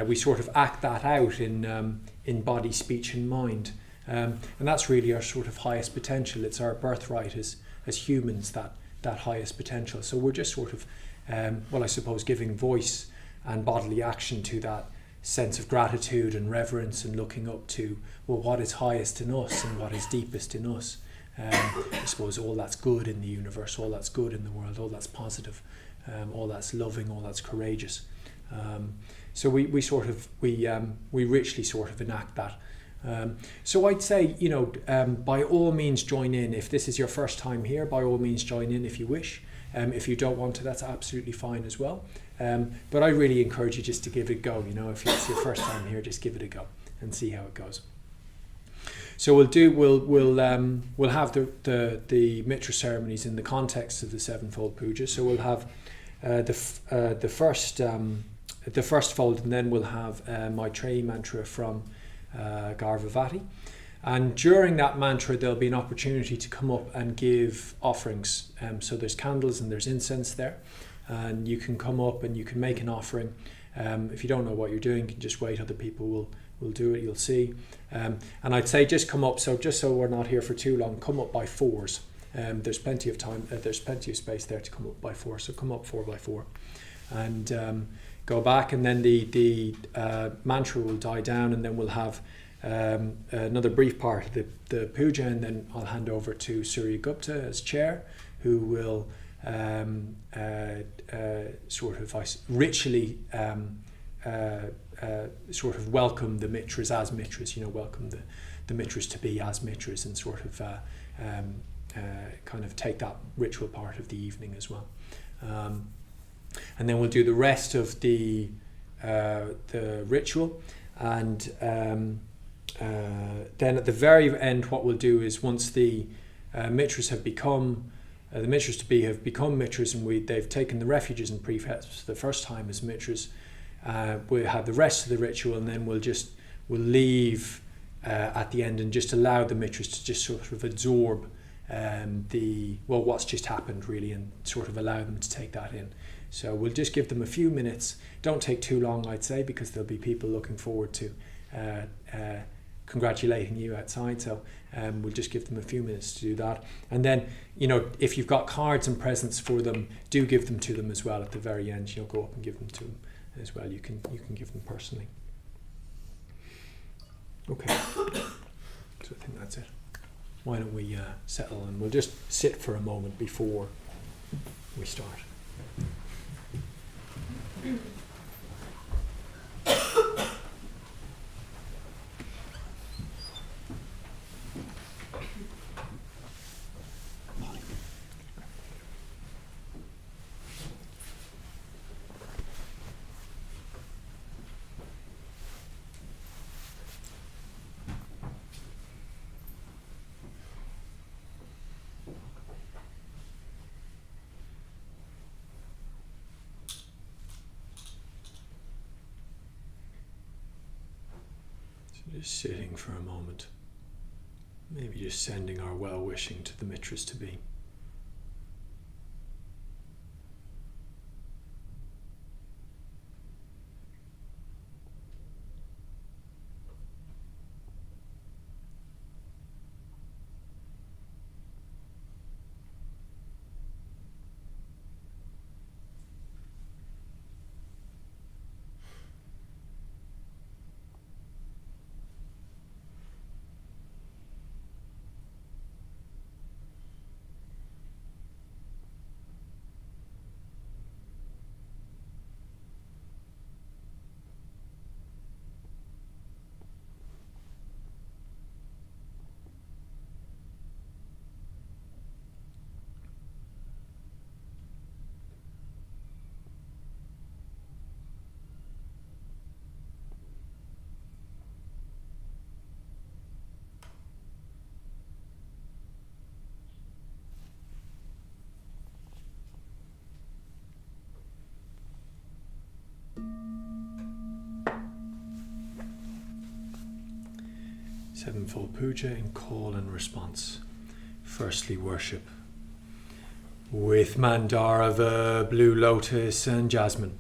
We sort of act that out in body, speech and mind. And that's really our sort of highest potential. It's our birthright as humans, that highest potential. So we're just sort of, I suppose, giving voice and bodily action to that sense of gratitude and reverence, and looking up to, what is highest in us and what is deepest in us. I suppose all that's good in the universe, all that's good in the world, all that's positive, all that's loving, all that's courageous. So we richly sort of enact that. So I'd say, by all means join in. If this is your first time here, by all means join in if you wish. If you don't want to, that's absolutely fine as well. But I really encourage you just to give it a go. If it's your first time here, just give it a go and see how it goes. So we'll have the Mitra ceremonies in the context of the sevenfold puja. So we'll have the first fold, and then we'll have Mitra mantra from Garvavati, and during that mantra there'll be an opportunity to come up and give offerings. So there's candles and there's incense there, and you can come up and you can make an offering. If you don't know what you're doing, you can just wait, other people will do it, you'll see. And I'd say just come up, so just so we're not here for too long, come up by fours. There's plenty of time, there's plenty of space there to come up by four, so come up 4 by 4 and go back, and then the mantra will die down, and then we'll have another brief part of the puja, and then I'll hand over to Surya Gupta as chair, who will ritually sort of welcome the mitras as mitras, welcome the mitras to be as mitras, and sort of kind of take that ritual part of the evening as well. And then we'll do the rest of the ritual, and then at the very end, what we'll do is, once the mitras have become the mitras to be have become mitras, and they've taken the refuges and precepts for the first time as mitras, we'll have the rest of the ritual, and then we'll leave at the end and just allow the mitras to just sort of absorb what's just happened really, and sort of allow them to take that in. So we'll just give them a few minutes. Don't take too long, I'd say, because there'll be people looking forward to congratulating you outside. So we'll just give them a few minutes to do that. And then, if you've got cards and presents for them, do give them to them as well at the very end. Go up and give them to them as well. You can give them personally. Okay. So I think that's it. Why don't we settle, and we'll just sit for a moment before we start. Just sitting for a moment. Maybe just sending our well-wishing to the mitras to be. Sevenfold puja in call and response. Firstly, worship. With Mandarava, blue lotus and jasmine.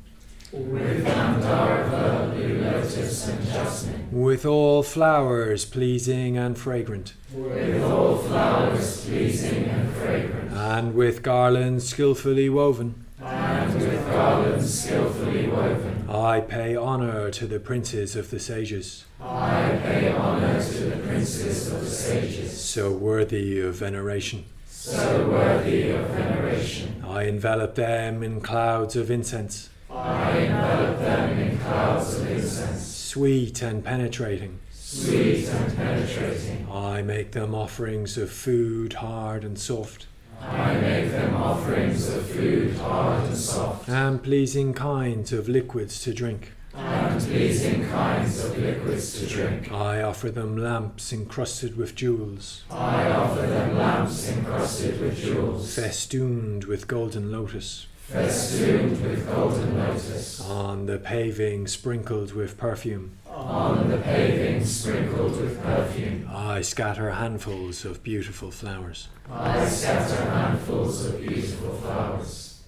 With Mandarava, blue lotus and jasmine. With all flowers pleasing and fragrant. With all flowers pleasing and fragrant. And with garlands skillfully woven. And with garlands skillfully woven. I pay honour to the princes of the sages. I pay honour to the princes of the sages. So worthy of veneration. So worthy of veneration. I envelop them in clouds of incense. I envelop them in clouds of incense. Sweet and penetrating. Sweet and penetrating. I make them offerings of food hard and soft. I make them offerings of food hard and soft. And pleasing kinds of liquids to drink. And pleasing kinds of liquids to drink. I offer them lamps encrusted with jewels. I offer them lamps encrusted with jewels. Festooned with golden lotus. Festooned with golden lotus. On the paving sprinkled with perfume. On the paving sprinkled with perfume. I scatter handfuls of beautiful flowers. I scatter handfuls of beautiful flowers.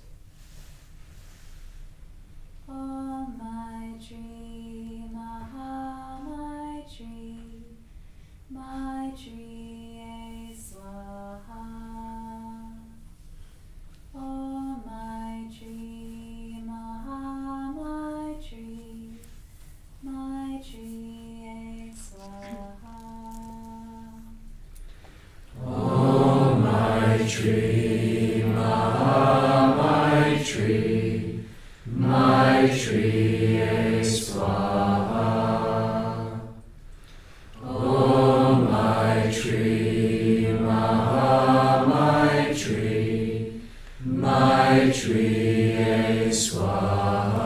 Om Maitri, Maha Maitri, Maitri Swaha. Om Maitri, Maha Maitri, Maitri Swaha. Om Maitri, Maha Maitri, Maitri Swaha. Om Maitri, Maha Maitri, Maitri Swaha.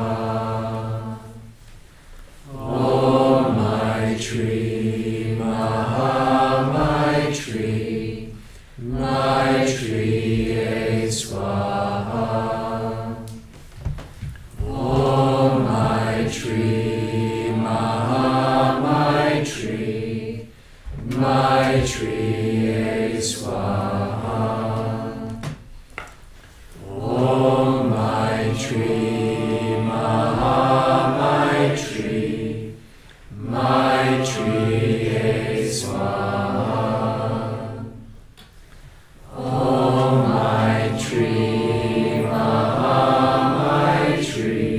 Om Maitri, Maha Maitri, Maitri Swaha. Om Maitri, Maha Maitri, Maitri Swaha. Om Maitri, Maha Maitri, Maitri Swaha. Om Maitri, Maha Maitri, Maitri Swaha. Om Maitri, Maha Maitri,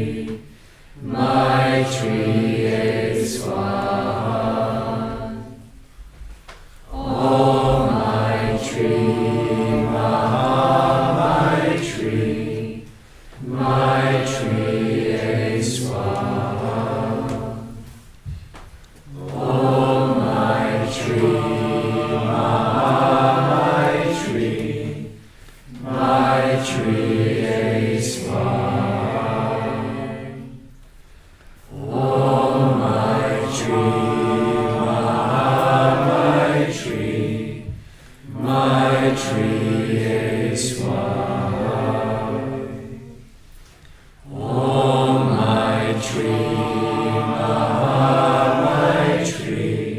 Maitri Swaha. Om Maitri, Maha Maitri, Maitri Swaha. Om Maitri, Maha Maitri, Maitri Swaha. Om Maitri, Maha Maitri,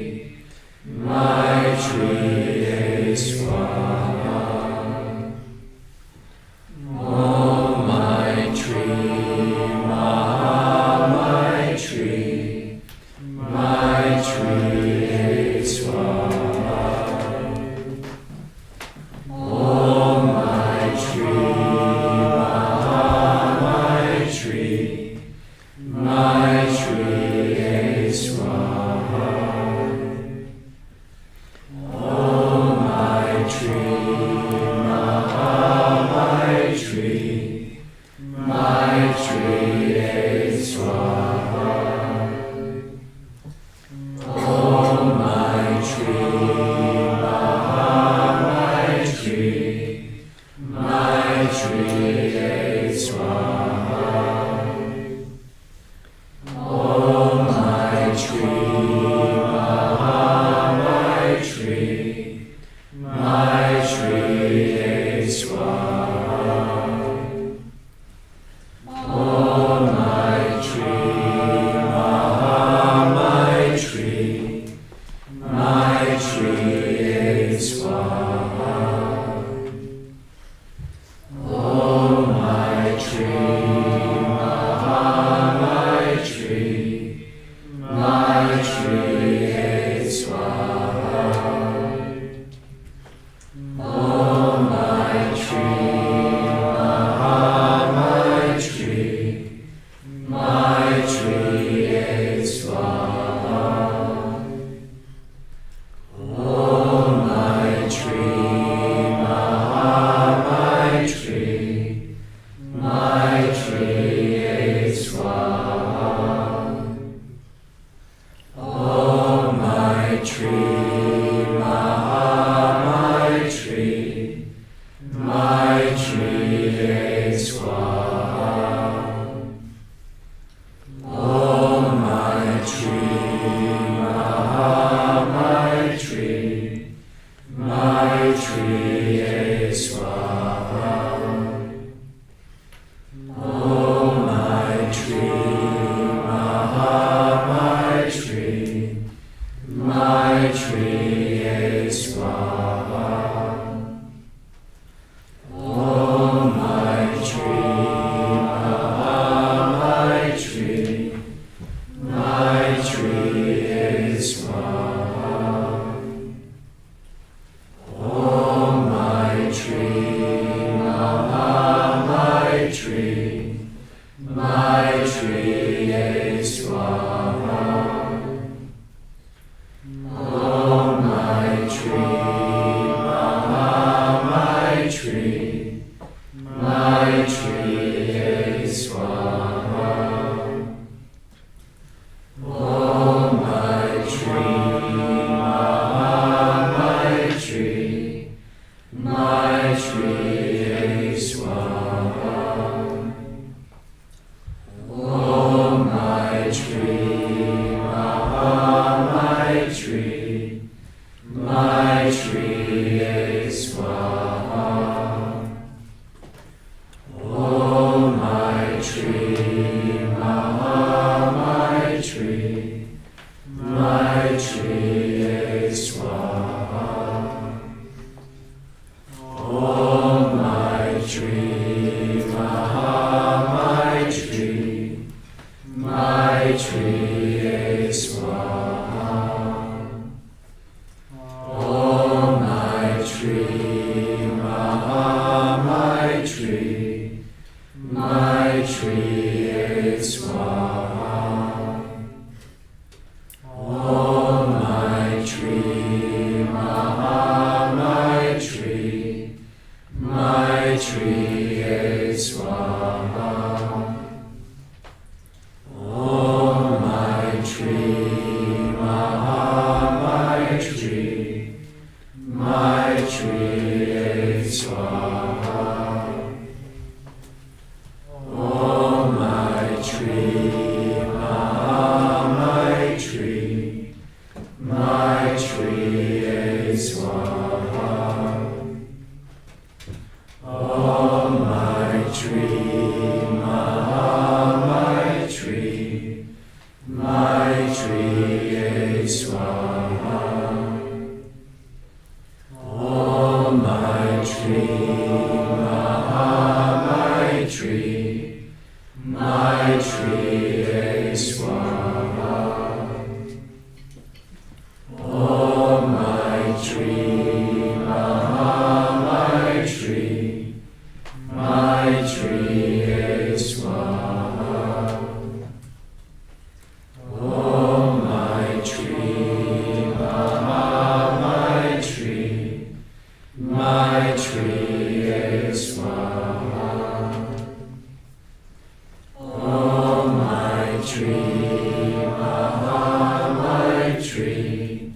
tree.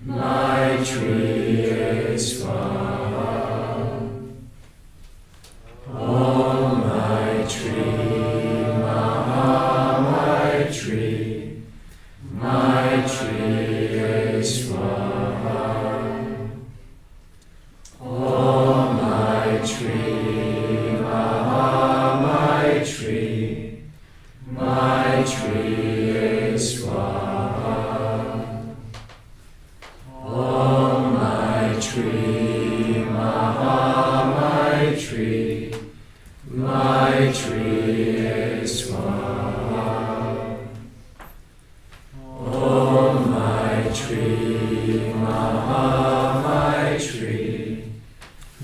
My tree is Swaha. Om my tree, Maha my tree. My tree is Swaha. Om my tree, Maha my tree. My tree is Swaha. Om my tree, Maha my tree. My tree is Swaha. Om my tree, Maha my tree.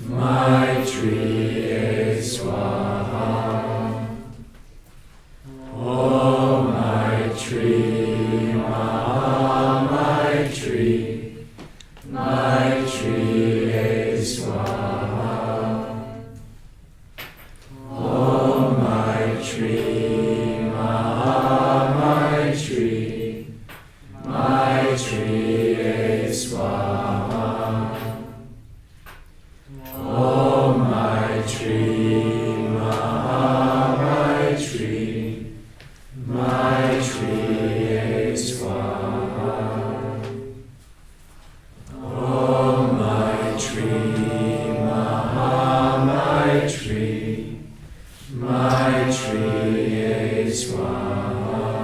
My tree is Swaha. Om my tree, Maha my tree. My tree is Swaha. Om my tree, Maha my tree. My tree is Swaha. Om my tree, Maha my tree. My tree is Swaha. Om my tree, Maha my tree. My tree is Swaha.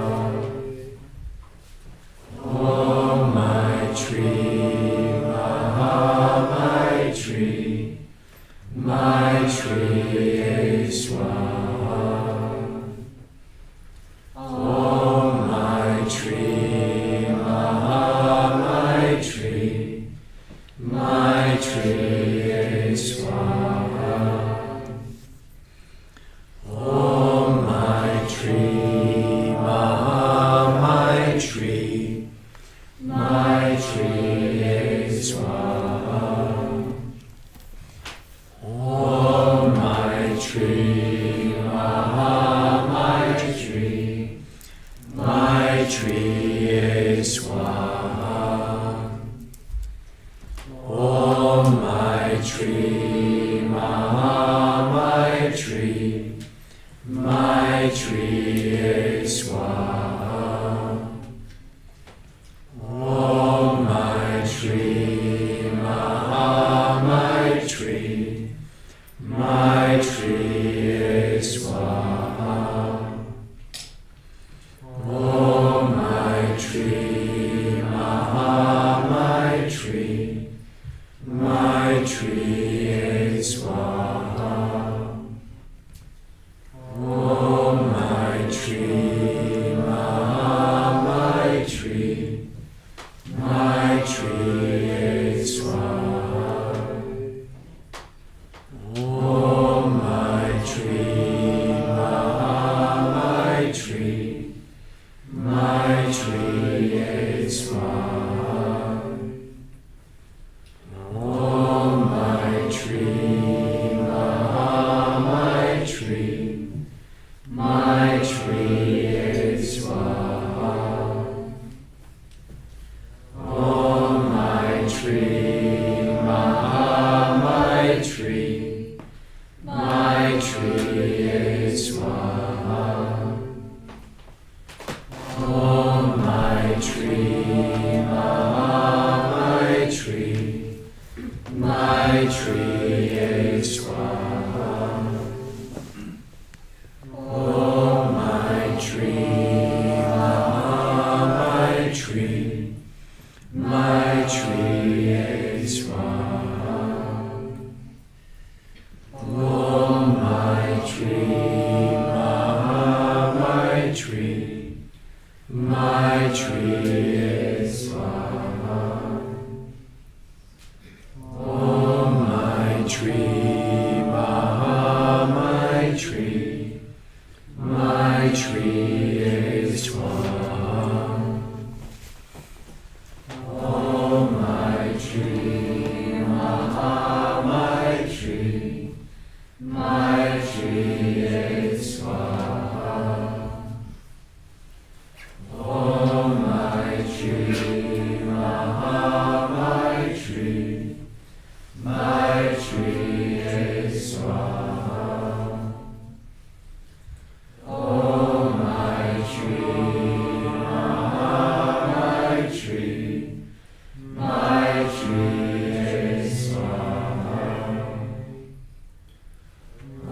Om my tree, Maha my tree. My tree is Swaha. Om my tree, Maha my tree. My tree is Swaha. Om my tree, Maha my tree. My tree is Swaha. Om my tree, Maha my tree. My tree is Swaha. Om my tree, Maha my tree. My tree is Swaha. Om my tree, Maha my tree. My tree is Swaha. Om my tree, Maha my tree. My tree is Swaha. Om my tree, Maha my tree. My tree is Swaha. Om my tree, Maha my tree. My tree is Swaha. Om my tree, Maha my tree. My tree is Swaha. Om my tree, Maha my tree. My tree is Swaha. Om my tree, Maha my tree. My tree is Swaha. Om my tree, Maha my tree. My tree is Swaha. Om my tree, Maha my tree. My tree is Swaha. Om my tree, Maha my tree. My tree is Swaha. Om my tree, Maha Maitreya Swaha.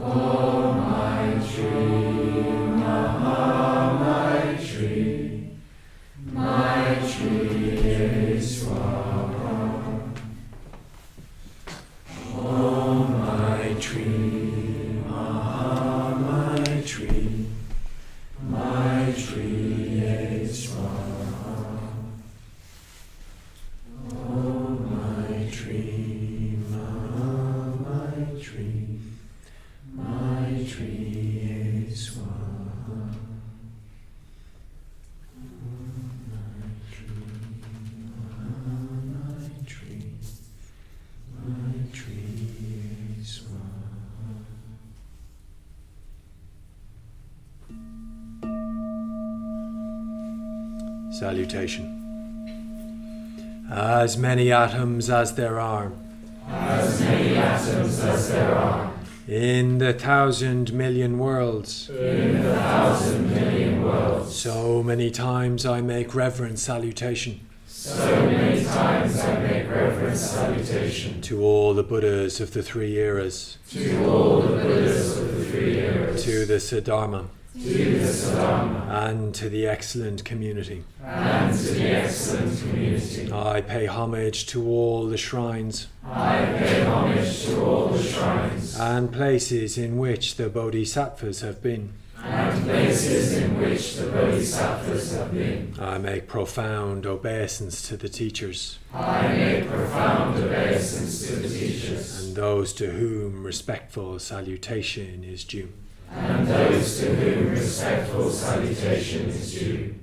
Om Maitri, Maitri, Maitreya Swaha. Om Maitri, Maitri, Maitreya Swaha. Om Maitri, Maitri, Maitreya Swaha. Maitri, Maitreya Swaha. Salutation. As many atoms as there are, As many atoms as there are, in the 1,000,000,000 worlds, in the 1,000,000,000 worlds, so many times I make reverent salutation so many times I make reverent salutation to all the Buddhas of the 3 eras, to all the Buddhas of the 3 eras, to the Siddharma, to the Sadhama, and to the excellent community. and to the excellent community. I pay homage to all the shrines I pay homage to all the shrines and places in which the Bodhisattvas have been. and places in which the Bodhisattvas have been. I make profound obeisance to the teachers I make profound obeisance to the teachers and those to whom respectful salutation is due. and those to whom respectful salutation is due.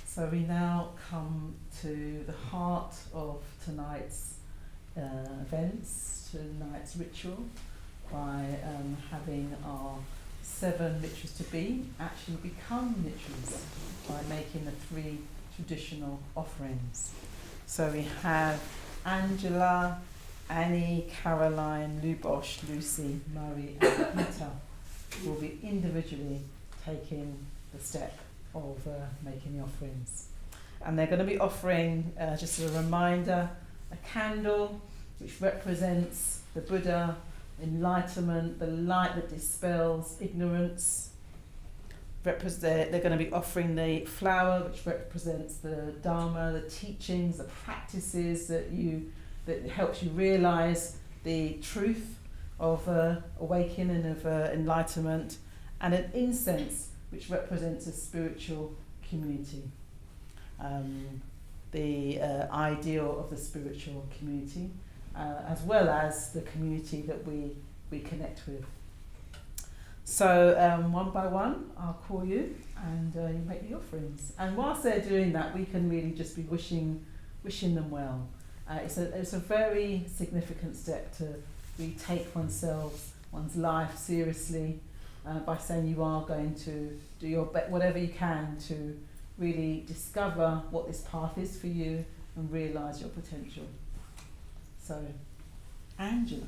So we now come to the heart of tonight's events, tonight's ritual, by having our 7 rituals to be actually become rituals by making the 3 traditional offerings. So we have Angela, Annie, Caroline, Lubosh, Lucy, Murray and Mitra will be individually taking the step of making the offerings. And they're going to be offering, just as a reminder, a candle which represents the Buddha, enlightenment, the light that dispels ignorance. They're going to be offering the flower which represents the Dharma, the teachings, the practices that helps you realise the truth of awakening and of enlightenment, and an incense which represents a spiritual community, the ideal of the spiritual community, as well as the community that we connect with. So one by one, I'll call you and you make the offerings. And whilst they're doing that, we can really just be wishing them well. It's a very significant step to really take one's life seriously, by saying you are going to do your whatever you can to really discover what this path is for you and realise your potential. So, Angela.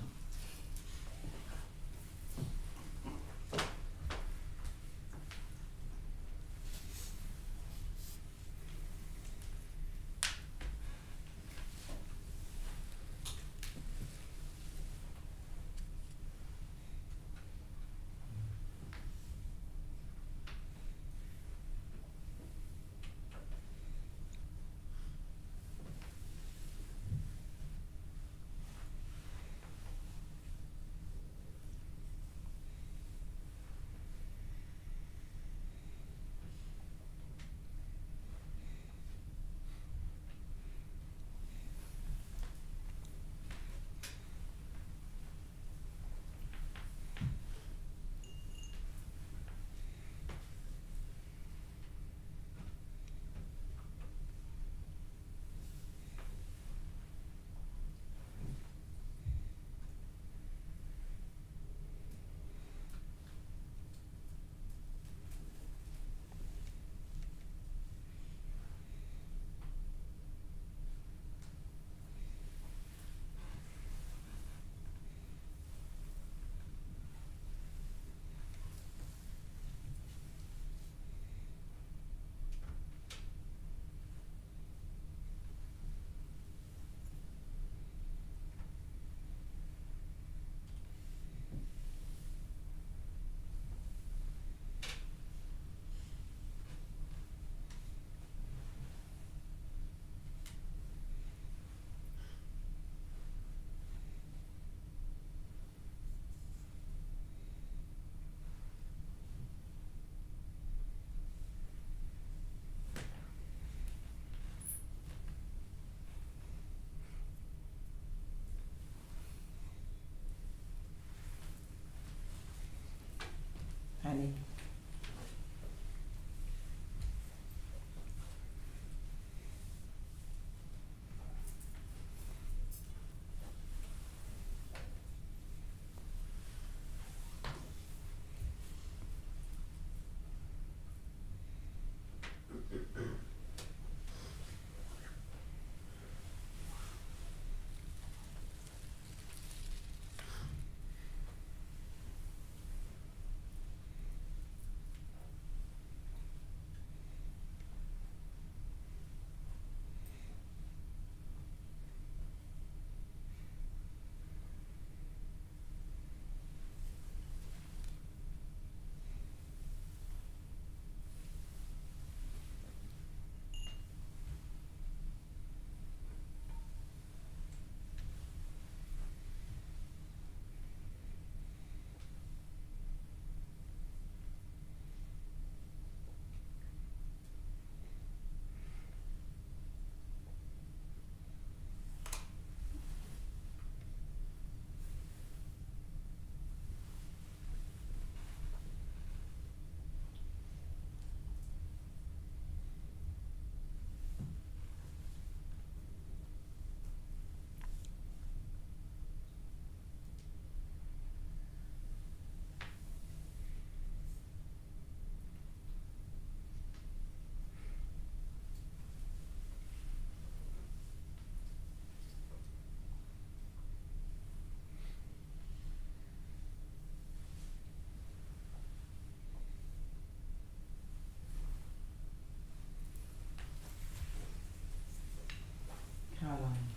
Annie. Caroline.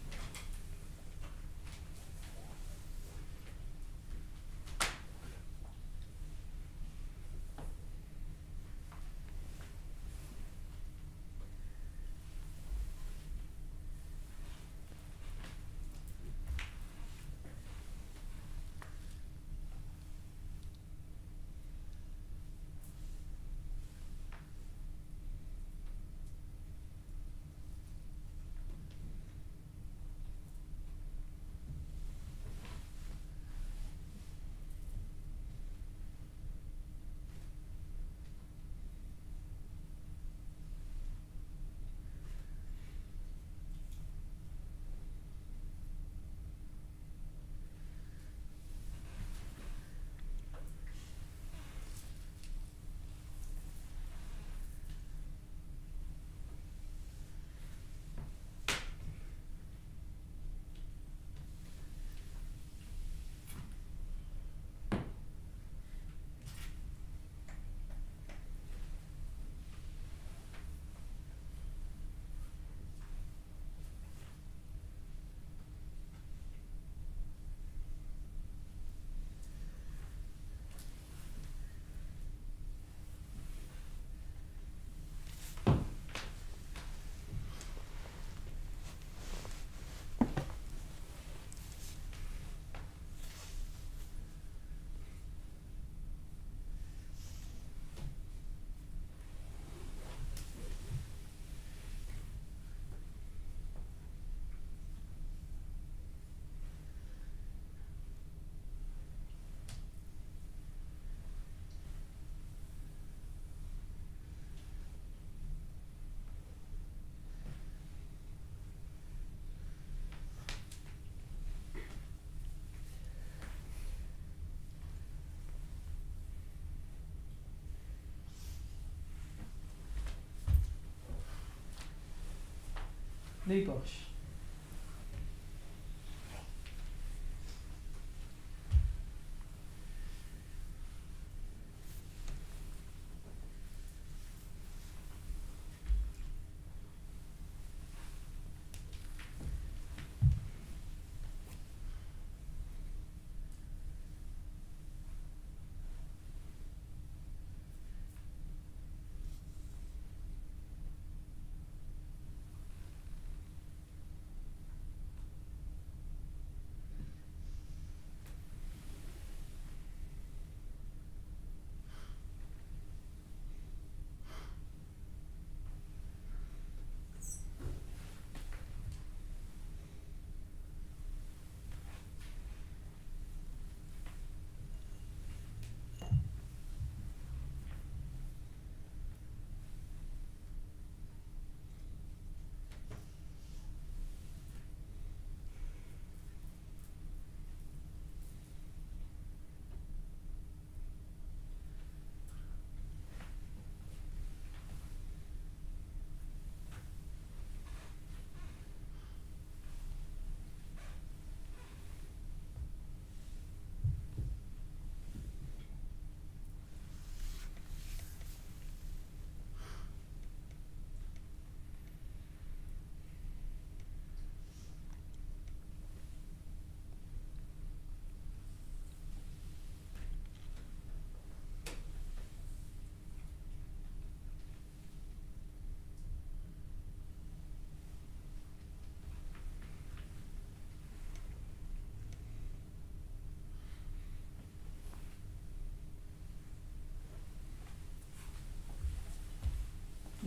Lubosh.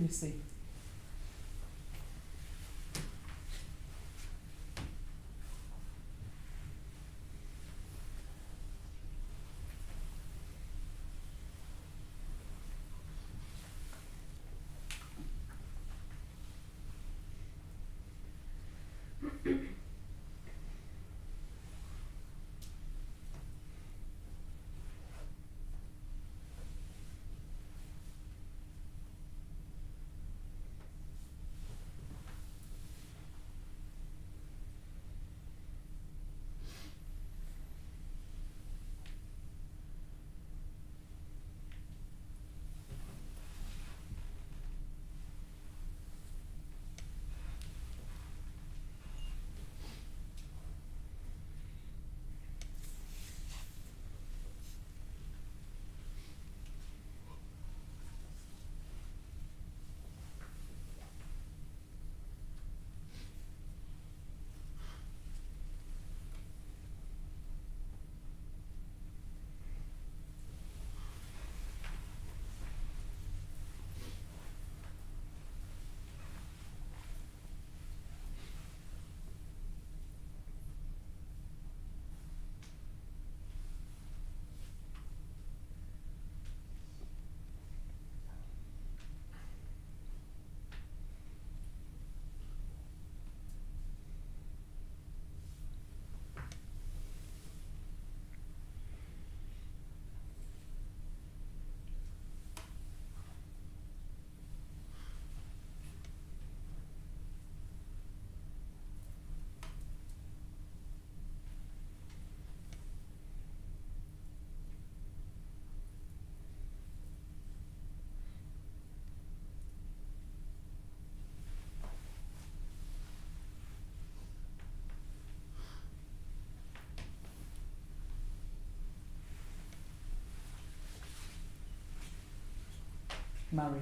Lucy. Murray.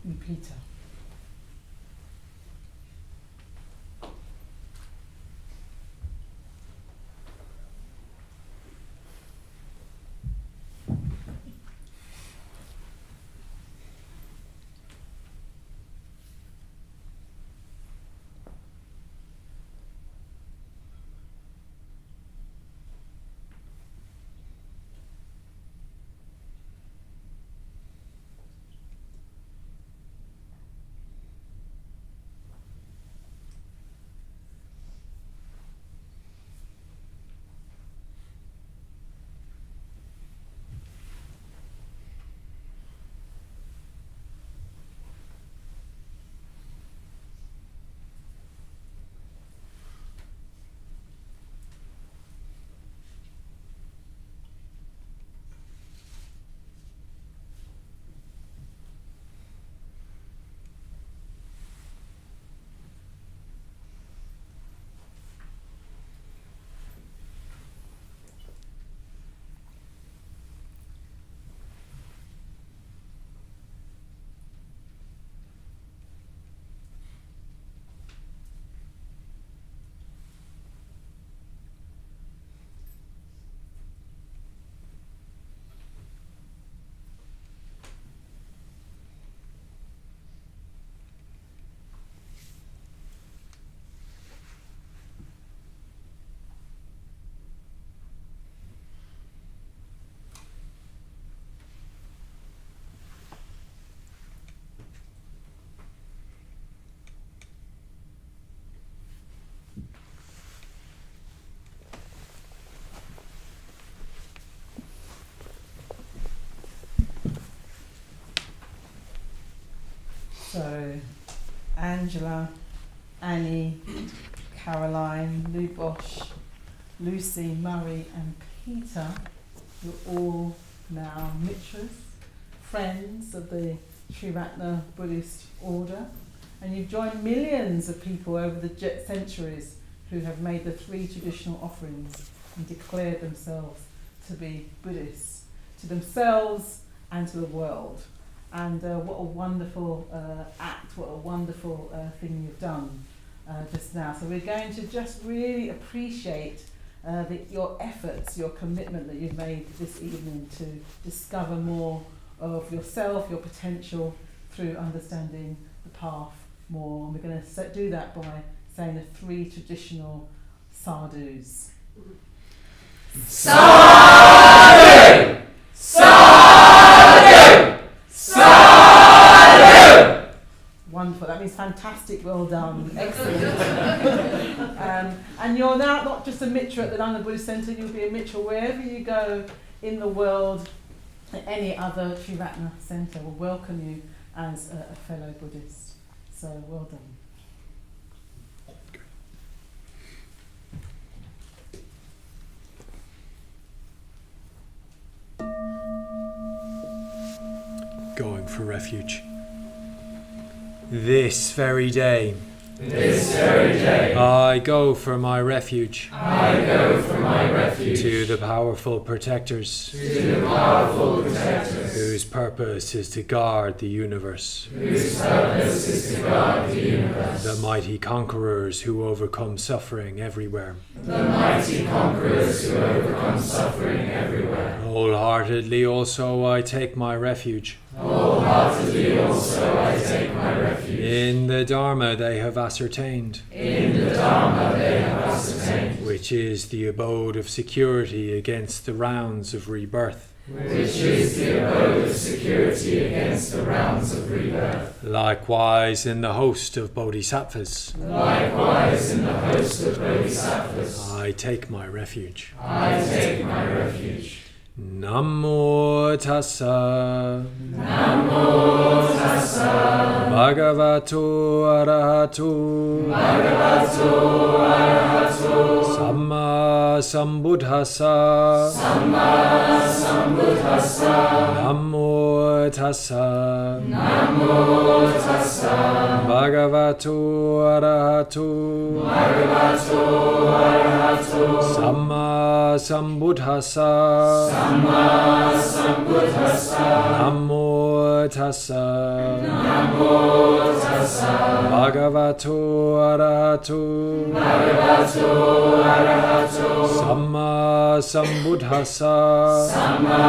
And Peter. So, Angela, Annie, Caroline, Lou Bosch, Lucy, Murray and Peter, you're all now mitras, friends of the Triratna Buddhist order, and you've joined millions of people over the centuries who have made the 3 traditional offerings and declared themselves to be Buddhists, to themselves and to the world. And what a wonderful act, what a wonderful thing you've done just now. So we're going to just really appreciate your efforts, your commitment that you've made this evening to discover more of yourself, your potential through understanding the path more. And we're going to do that by saying the 3 traditional sadhus. Sadhu! Sadhu! Sadhu! Wonderful, that means fantastic, well done, excellent. And you're now not just a mitra at the London Buddhist Centre, you'll be a mitra wherever you go in the world. Any other Triratna Centre will welcome you as a fellow Buddhist. So well done. Going for refuge. This very day, I go for my refuge. I go for my refuge. To the powerful protectors. To the powerful protectors. Whose purpose is to guard the universe. Whose purpose is to guard the universe. The mighty conquerors who overcome suffering everywhere. The mighty conquerors who overcome suffering everywhere. Wholeheartedly also I take my refuge. Wholeheartedly also I take my refuge. In the Dharma they have ascertained. In the Dharma they have ascertained. Which is the abode of security against the rounds of rebirth. Which is the abode of security against the rounds of rebirth. Likewise in the host of bodhisattvas. Likewise in the host of bodhisattvas. I take my refuge. I take my refuge. Namo tassa. Namo tassa. Bhagavato arahato. Bhagavato arahato. Samma sambuddhassa. Samma sambuddhassa. Namo tassa. Namo tassa. Bhagavato arahato. Bhagavato arahato. Samma sambuddhassa. Samma sambuddhassa. Namo tassa. Namo tassa. Bhagavato arahato. Bhagavato arahato. Samma sambuddhassa. Samma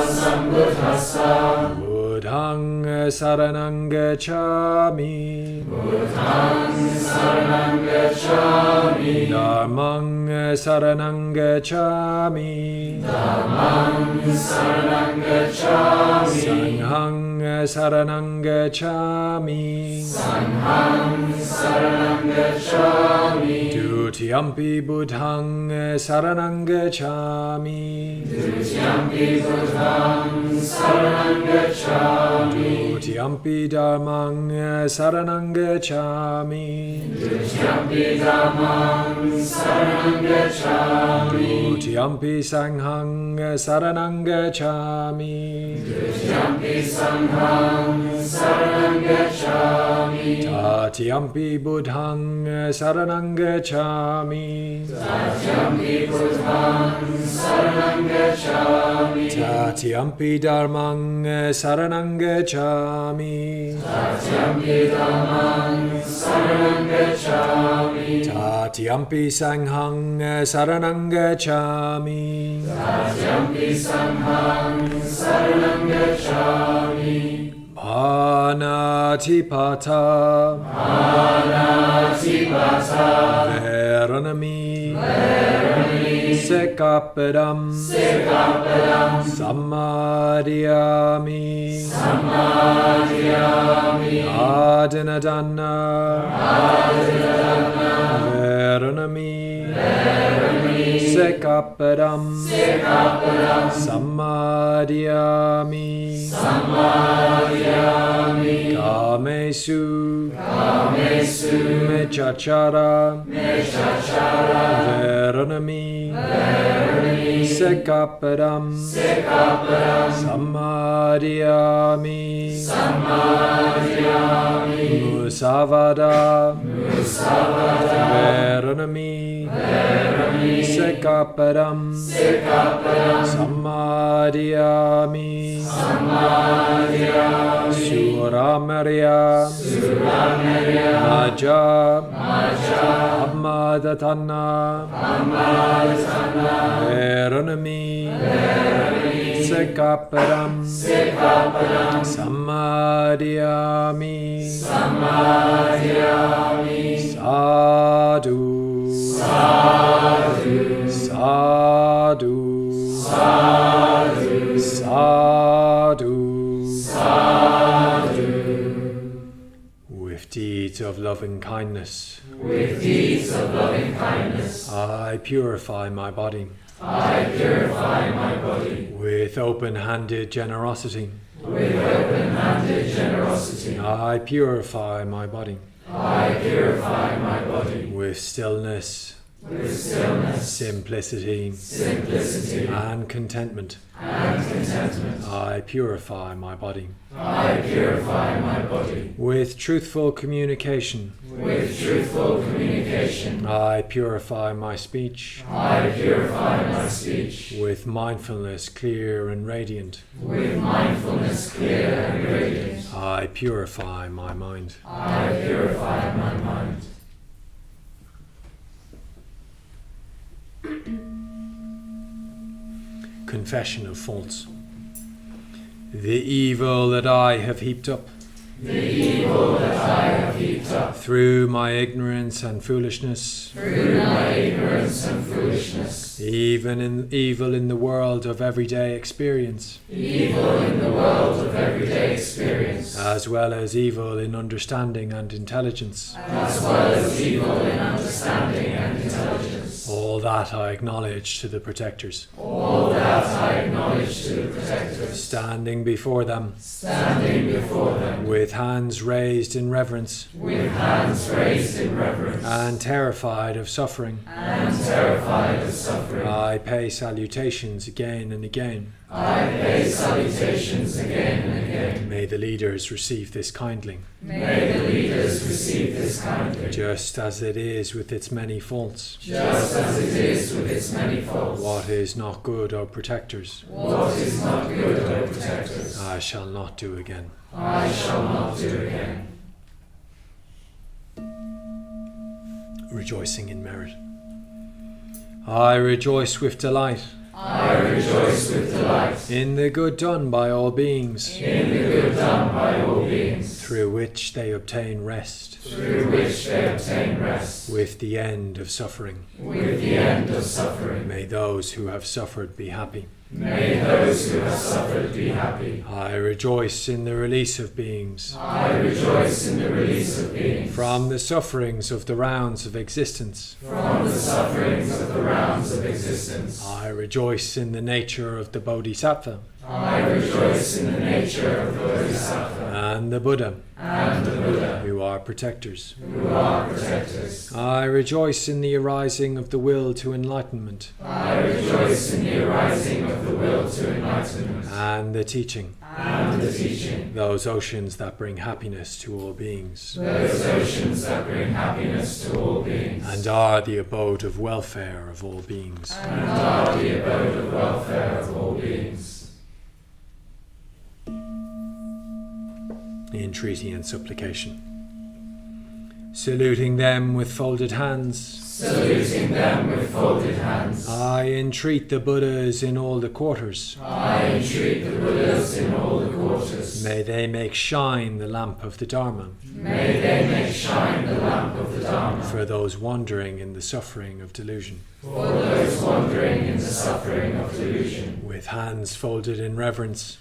sambuddhassa. Buddhang saranang gacchami. Buddhang saranang gacchami. Dhammang saranang gacchami. Dhammang saranang gacchami. Sanghang saranang gacchami. Sanghang saranang gacchami. Dutiyampi buddhang saranang gacchami. Dutiyampi buddhang saranang gacchami. Dutiyampi dhammang saranang gacchami. Dutiyampi dhammang saranang gacchami. Dutiyampi sanghang saranang gacchami. Dutiyampi sanghang saranang gacchami. Tatiyampi buddhang saranang gacchami. Tatyampi buddhang saranang gacchami. Tatiyampi dhammang saranang gacchami. Tatyampi dhammang saranang gacchami. Tatiyampi sanghang saranang gacchami. Tatyampi sanghang saranang gacchami. Panatipata. Panatipata. Veranami. Veranami. Sekapadam. Sekapadam. Samadhyami. Samadhyami. Adinadana. Adinadana. Veranami. Veranami. Sikappadam Samadhiyami Kamesu Mechachara Veranami Sikappadam Samadhiyami Musavada Veranami Sikappadam Samadhiyami Suramarya Maja Ammadatana Veranami Sikappadam Samadhiyami Sadhu Sadhu With deeds of loving kindness, I purify my body. With open-handed generosity, I purify my body. With stillness, simplicity, and contentment, I purify my body. With truthful communication, I purify my speech. With mindfulness clear and radiant, I purify my mind. Confession of faults. The evil that I have heaped up through my ignorance and foolishness, even in evil in the world of everyday experience, as well as evil in understanding and intelligence, all that I acknowledge to the protectors, standing before them, with hands raised in reverence, and terrified of suffering, I pay salutations again and again. May the leaders receive this kindly. Just as it is with its many faults. What is not good, O protectors? I shall not do again. Rejoicing in merit. I rejoice with delight. In the good done by all beings. Through which they obtain rest. With the end of suffering. May those who have suffered be happy. I rejoice in the release of beings. From the sufferings of the rounds of existence. I rejoice in the nature of the Bodhisattva. And the Buddha. Who are protectors. I rejoice in the arising of the will to enlightenment. And the teaching. Those oceans that bring happiness to all beings. And are the abode of welfare of all beings. Entreaty and supplication. Saluting them with folded hands. I entreat the Buddhas in all the quarters. May they make shine the lamp of the Dharma. For those wandering in the suffering of delusion. With hands folded in reverence.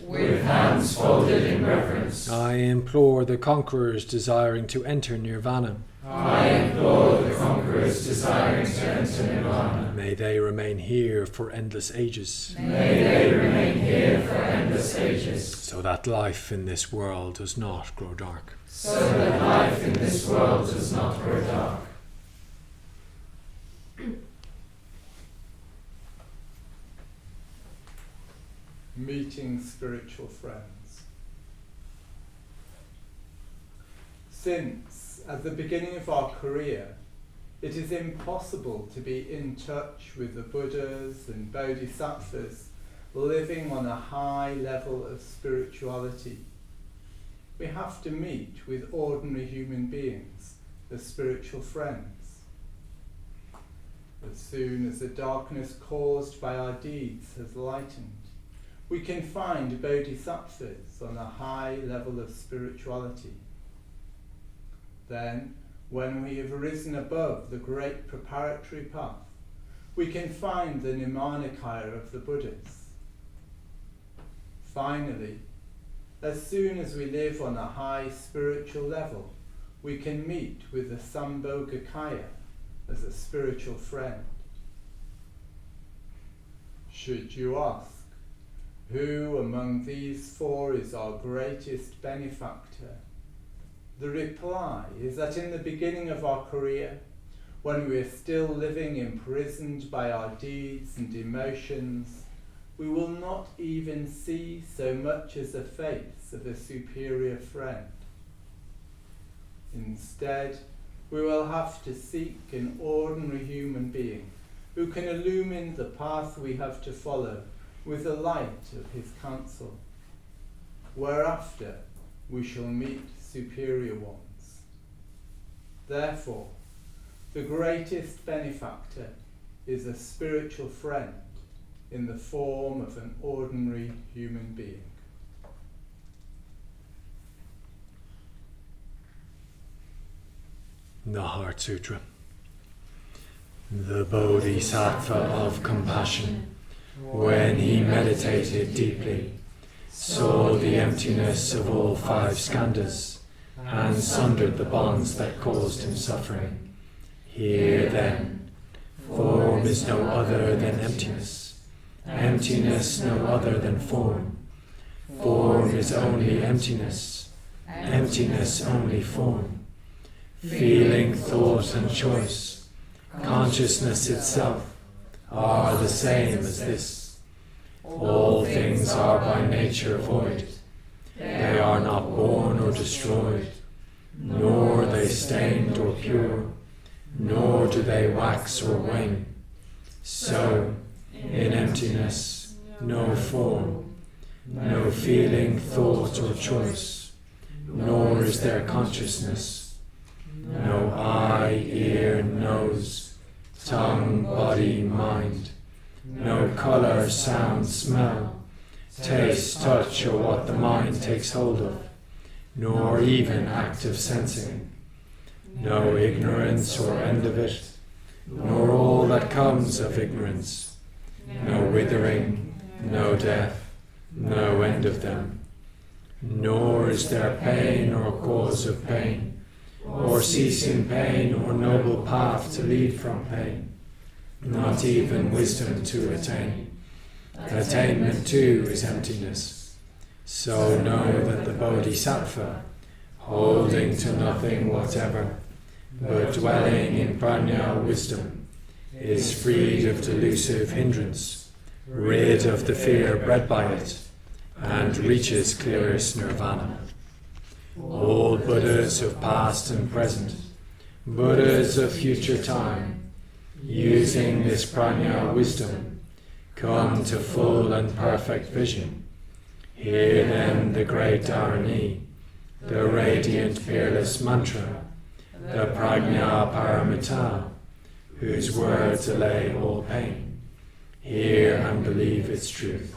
I implore the conquerors desiring to enter nirvana. I implore the conquerors desiring to enter Nirvana. May they remain here for endless ages. May they remain here for endless ages. So that life in this world does not grow dark. So that life in this world does not grow dark. Meeting spiritual friends. Since, at the beginning of our career, it is impossible to be in touch with the Buddhas and Bodhisattvas living on a high level of spirituality, we have to meet with ordinary human beings as spiritual friends. As soon as the darkness caused by our deeds has lightened, we can find bodhisattvas on a high level of spirituality. Then, when we have risen above the great preparatory path, we can find the Nirmanakaya of the Buddhas. Finally, as soon as we live on a high spiritual level, we can meet with the Sambhogakaya as a spiritual friend. Should you ask, who among these four is our greatest benefactor? The reply is that in the beginning of our career, when we are still living imprisoned by our deeds and emotions, we will not even see so much as the face of a superior friend. Instead, we will have to seek an ordinary human being who can illumine the path we have to follow with the light of his counsel, whereafter we shall meet superior ones. Therefore, the greatest benefactor is a spiritual friend in the form of an ordinary human being. The Heart Sutra. The Bodhisattva of compassion, when he meditated deeply, saw the emptiness of all five skandhas and sundered the bonds that caused him suffering. Here then, form is no other than emptiness, emptiness no other than form. Form is only emptiness, emptiness only form. Feeling, thought and choice, consciousness itself, are the same as this. All things are by nature void. They are not born or destroyed, nor are they stained or pure, nor do they wax or wane. So, in emptiness, no form, no feeling, thought or choice, nor is there consciousness, no eye, ear, nose, tongue, body, mind, no colour, sound, smell, taste, touch, or what the mind takes hold of, nor even active sensing, no ignorance or end of it, nor all that comes of ignorance, no withering, no death, no end of them, nor is there pain or cause of pain, or ceasing pain or noble path to lead from pain, not even wisdom to attain. Attainment too is emptiness. So know that the Bodhisattva, holding to nothing whatever, but dwelling in prajna wisdom, is freed of delusive hindrance, rid of the fear bred by it, and reaches clearest nirvana. All Buddhas of past and present, Buddhas of future time, using this prajna wisdom, come to full and perfect vision. Hear then the great dharani, the radiant peerless mantra, the prajna paramita, whose words allay all pain. Hear and believe its truth.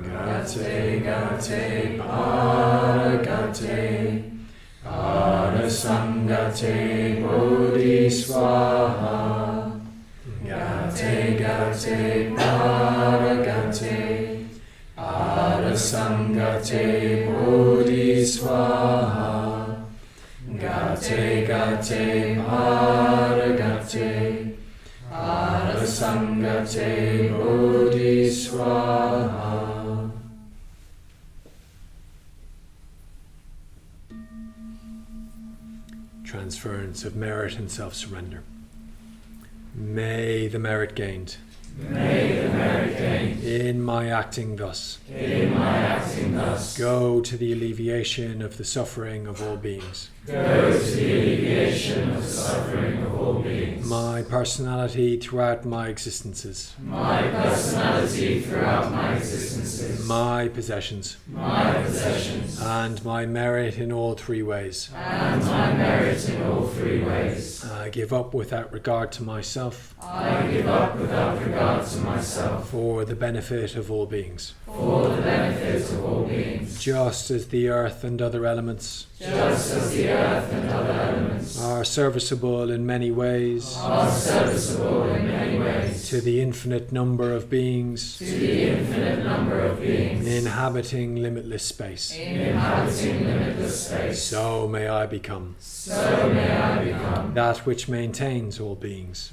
Gate, gate, paragate, parasangate, bodhisvaha. Gate, gate, paragate, parasangate, bodhisvaha. Gate, Gate Paragate Arasangate Bodhiswaha. Transference of merit and self-surrender. May the merit gained in my acting thus go to the alleviation of the suffering of all beings. My personality throughout my existences. My possessions. And my merit in all three ways. I give up without regard to myself. For the benefit of all beings. Just as the earth and other elements are serviceable in many ways to the infinite number of beings inhabiting limitless space. So may I become that which maintains all beings,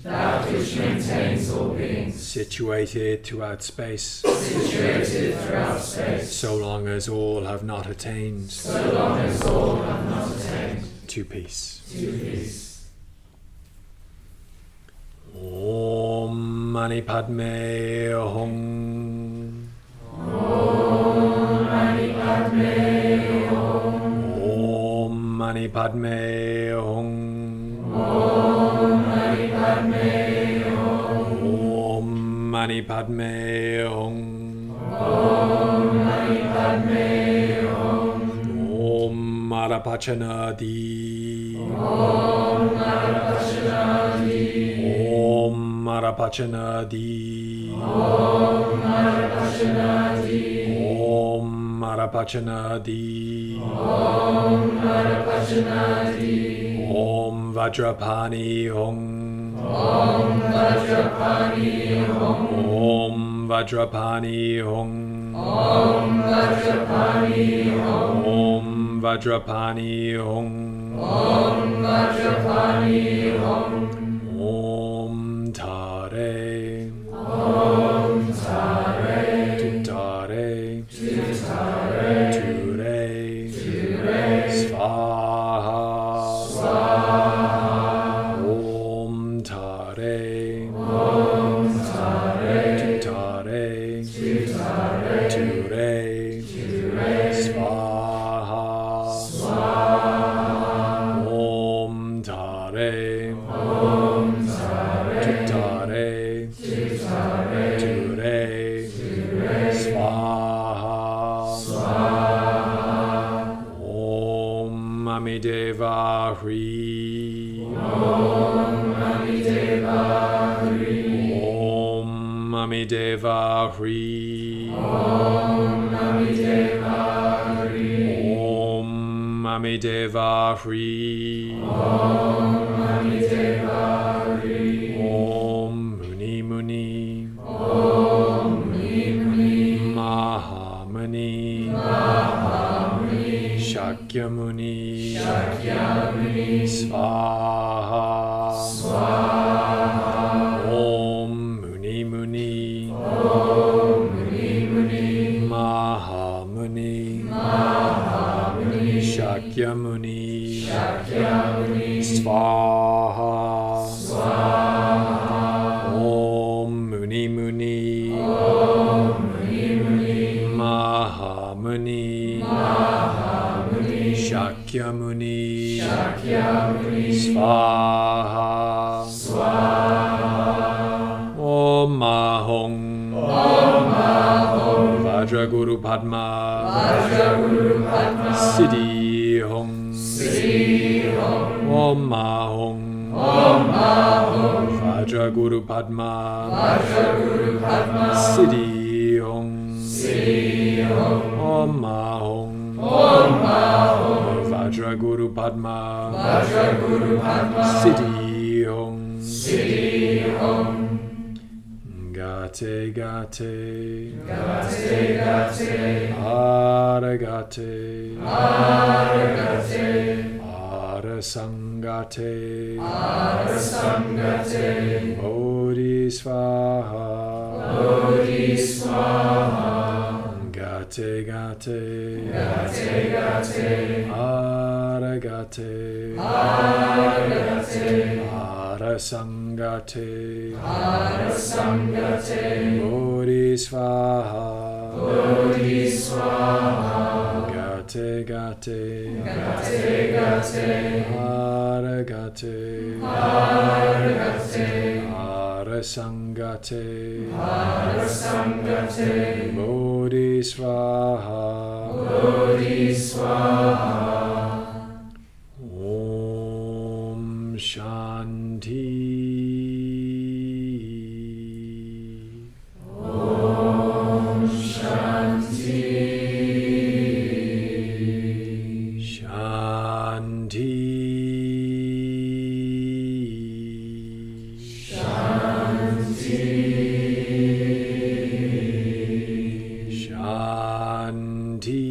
situated throughout space, so long as all have not attained to peace. Om Mani Padme Hum. Om Mani Padme Hum. Om Mani Padme Hum. Om Mani Padme Hum. Om Mani Padme Hum. Om Mani Padme Hum. Om Marapachanadi. Om Marapachanadi. Om Marapachanadi. Om Marapachanadi. Om Marapachanadi. Om Marapachanadi. Om Vajrapani Hum. Om Vajrapani Hum. Om Vajrapani Hum. Om Vajrapani Hum. Om Vajrapani Hum. Om Vajrapani Hum. Om Tare. Om Tare. Tutare. Tutare. Ture. Ture. Svaha. Svaha. Om Tare. Om Tare. Tutare. Tutare. Ture. Ture. Svaha. Svaha. Om Tare. Om Tare. Tutare. Tutare. Ture. Ture. Svaha. Svaha. Om Amideva Hri. Om Amideva Hri. Om Amideva Hri. Om Amideva Hri. Om Amideva Hri. Om Amideva Hri. Om Muni Muni. Om Muni Muni. Mahamuni. Mahamuni. Shakyamuni. Shakyamuni. Svaha. Svaha. Om Muni Muni. Om Muni Muni. Mahamuni. Mahamuni. Shakyamuni. Shakyamuni. Svaha. Svaha. Om Muni Muni. Om Muni Muni. Mahamuni. Mahamuni. Shakyamuni. Shakyamuni. Svaha. Svaha. Om Mahong. Om Mahong. Vajraguru Padma. Vajraguru Padma. Siddhi Hong. Siddhi Hong. Om Mahong. Om Mahong. Vajraguru Padma. Vajraguru Padma. Siddhi Hong. Siddhi Hong. Om Mahong. Om Mahong. Vajraguru Padma. Vajraguru Padma. Siddhi Hong. Siddhi Hong. Gate Gate. Gate Gate. Aragate. Aragate. Arasangate, Arasangate, Bodhisvaha, Bodhisvaha, Gate Gate, Gate Gate, Aragate, Aragate, Arasangate, Arasangate, Bodhisvaha, Bodhisvaha, Gate Gate, Gate Gate, Aragate, Aragate, Arasangate, Arasangate, Bodhisvaha, Bodhisvaha. Om Shanti. Om Shanti. Shanti. Shanti. Shanti.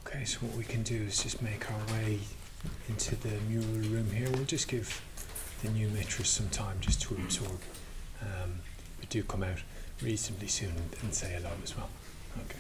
Okay, so what we can do is just make our way into the mural room here. We'll just give the new mitras some time just to absorb. But do come out reasonably soon and say hello as well. Okay.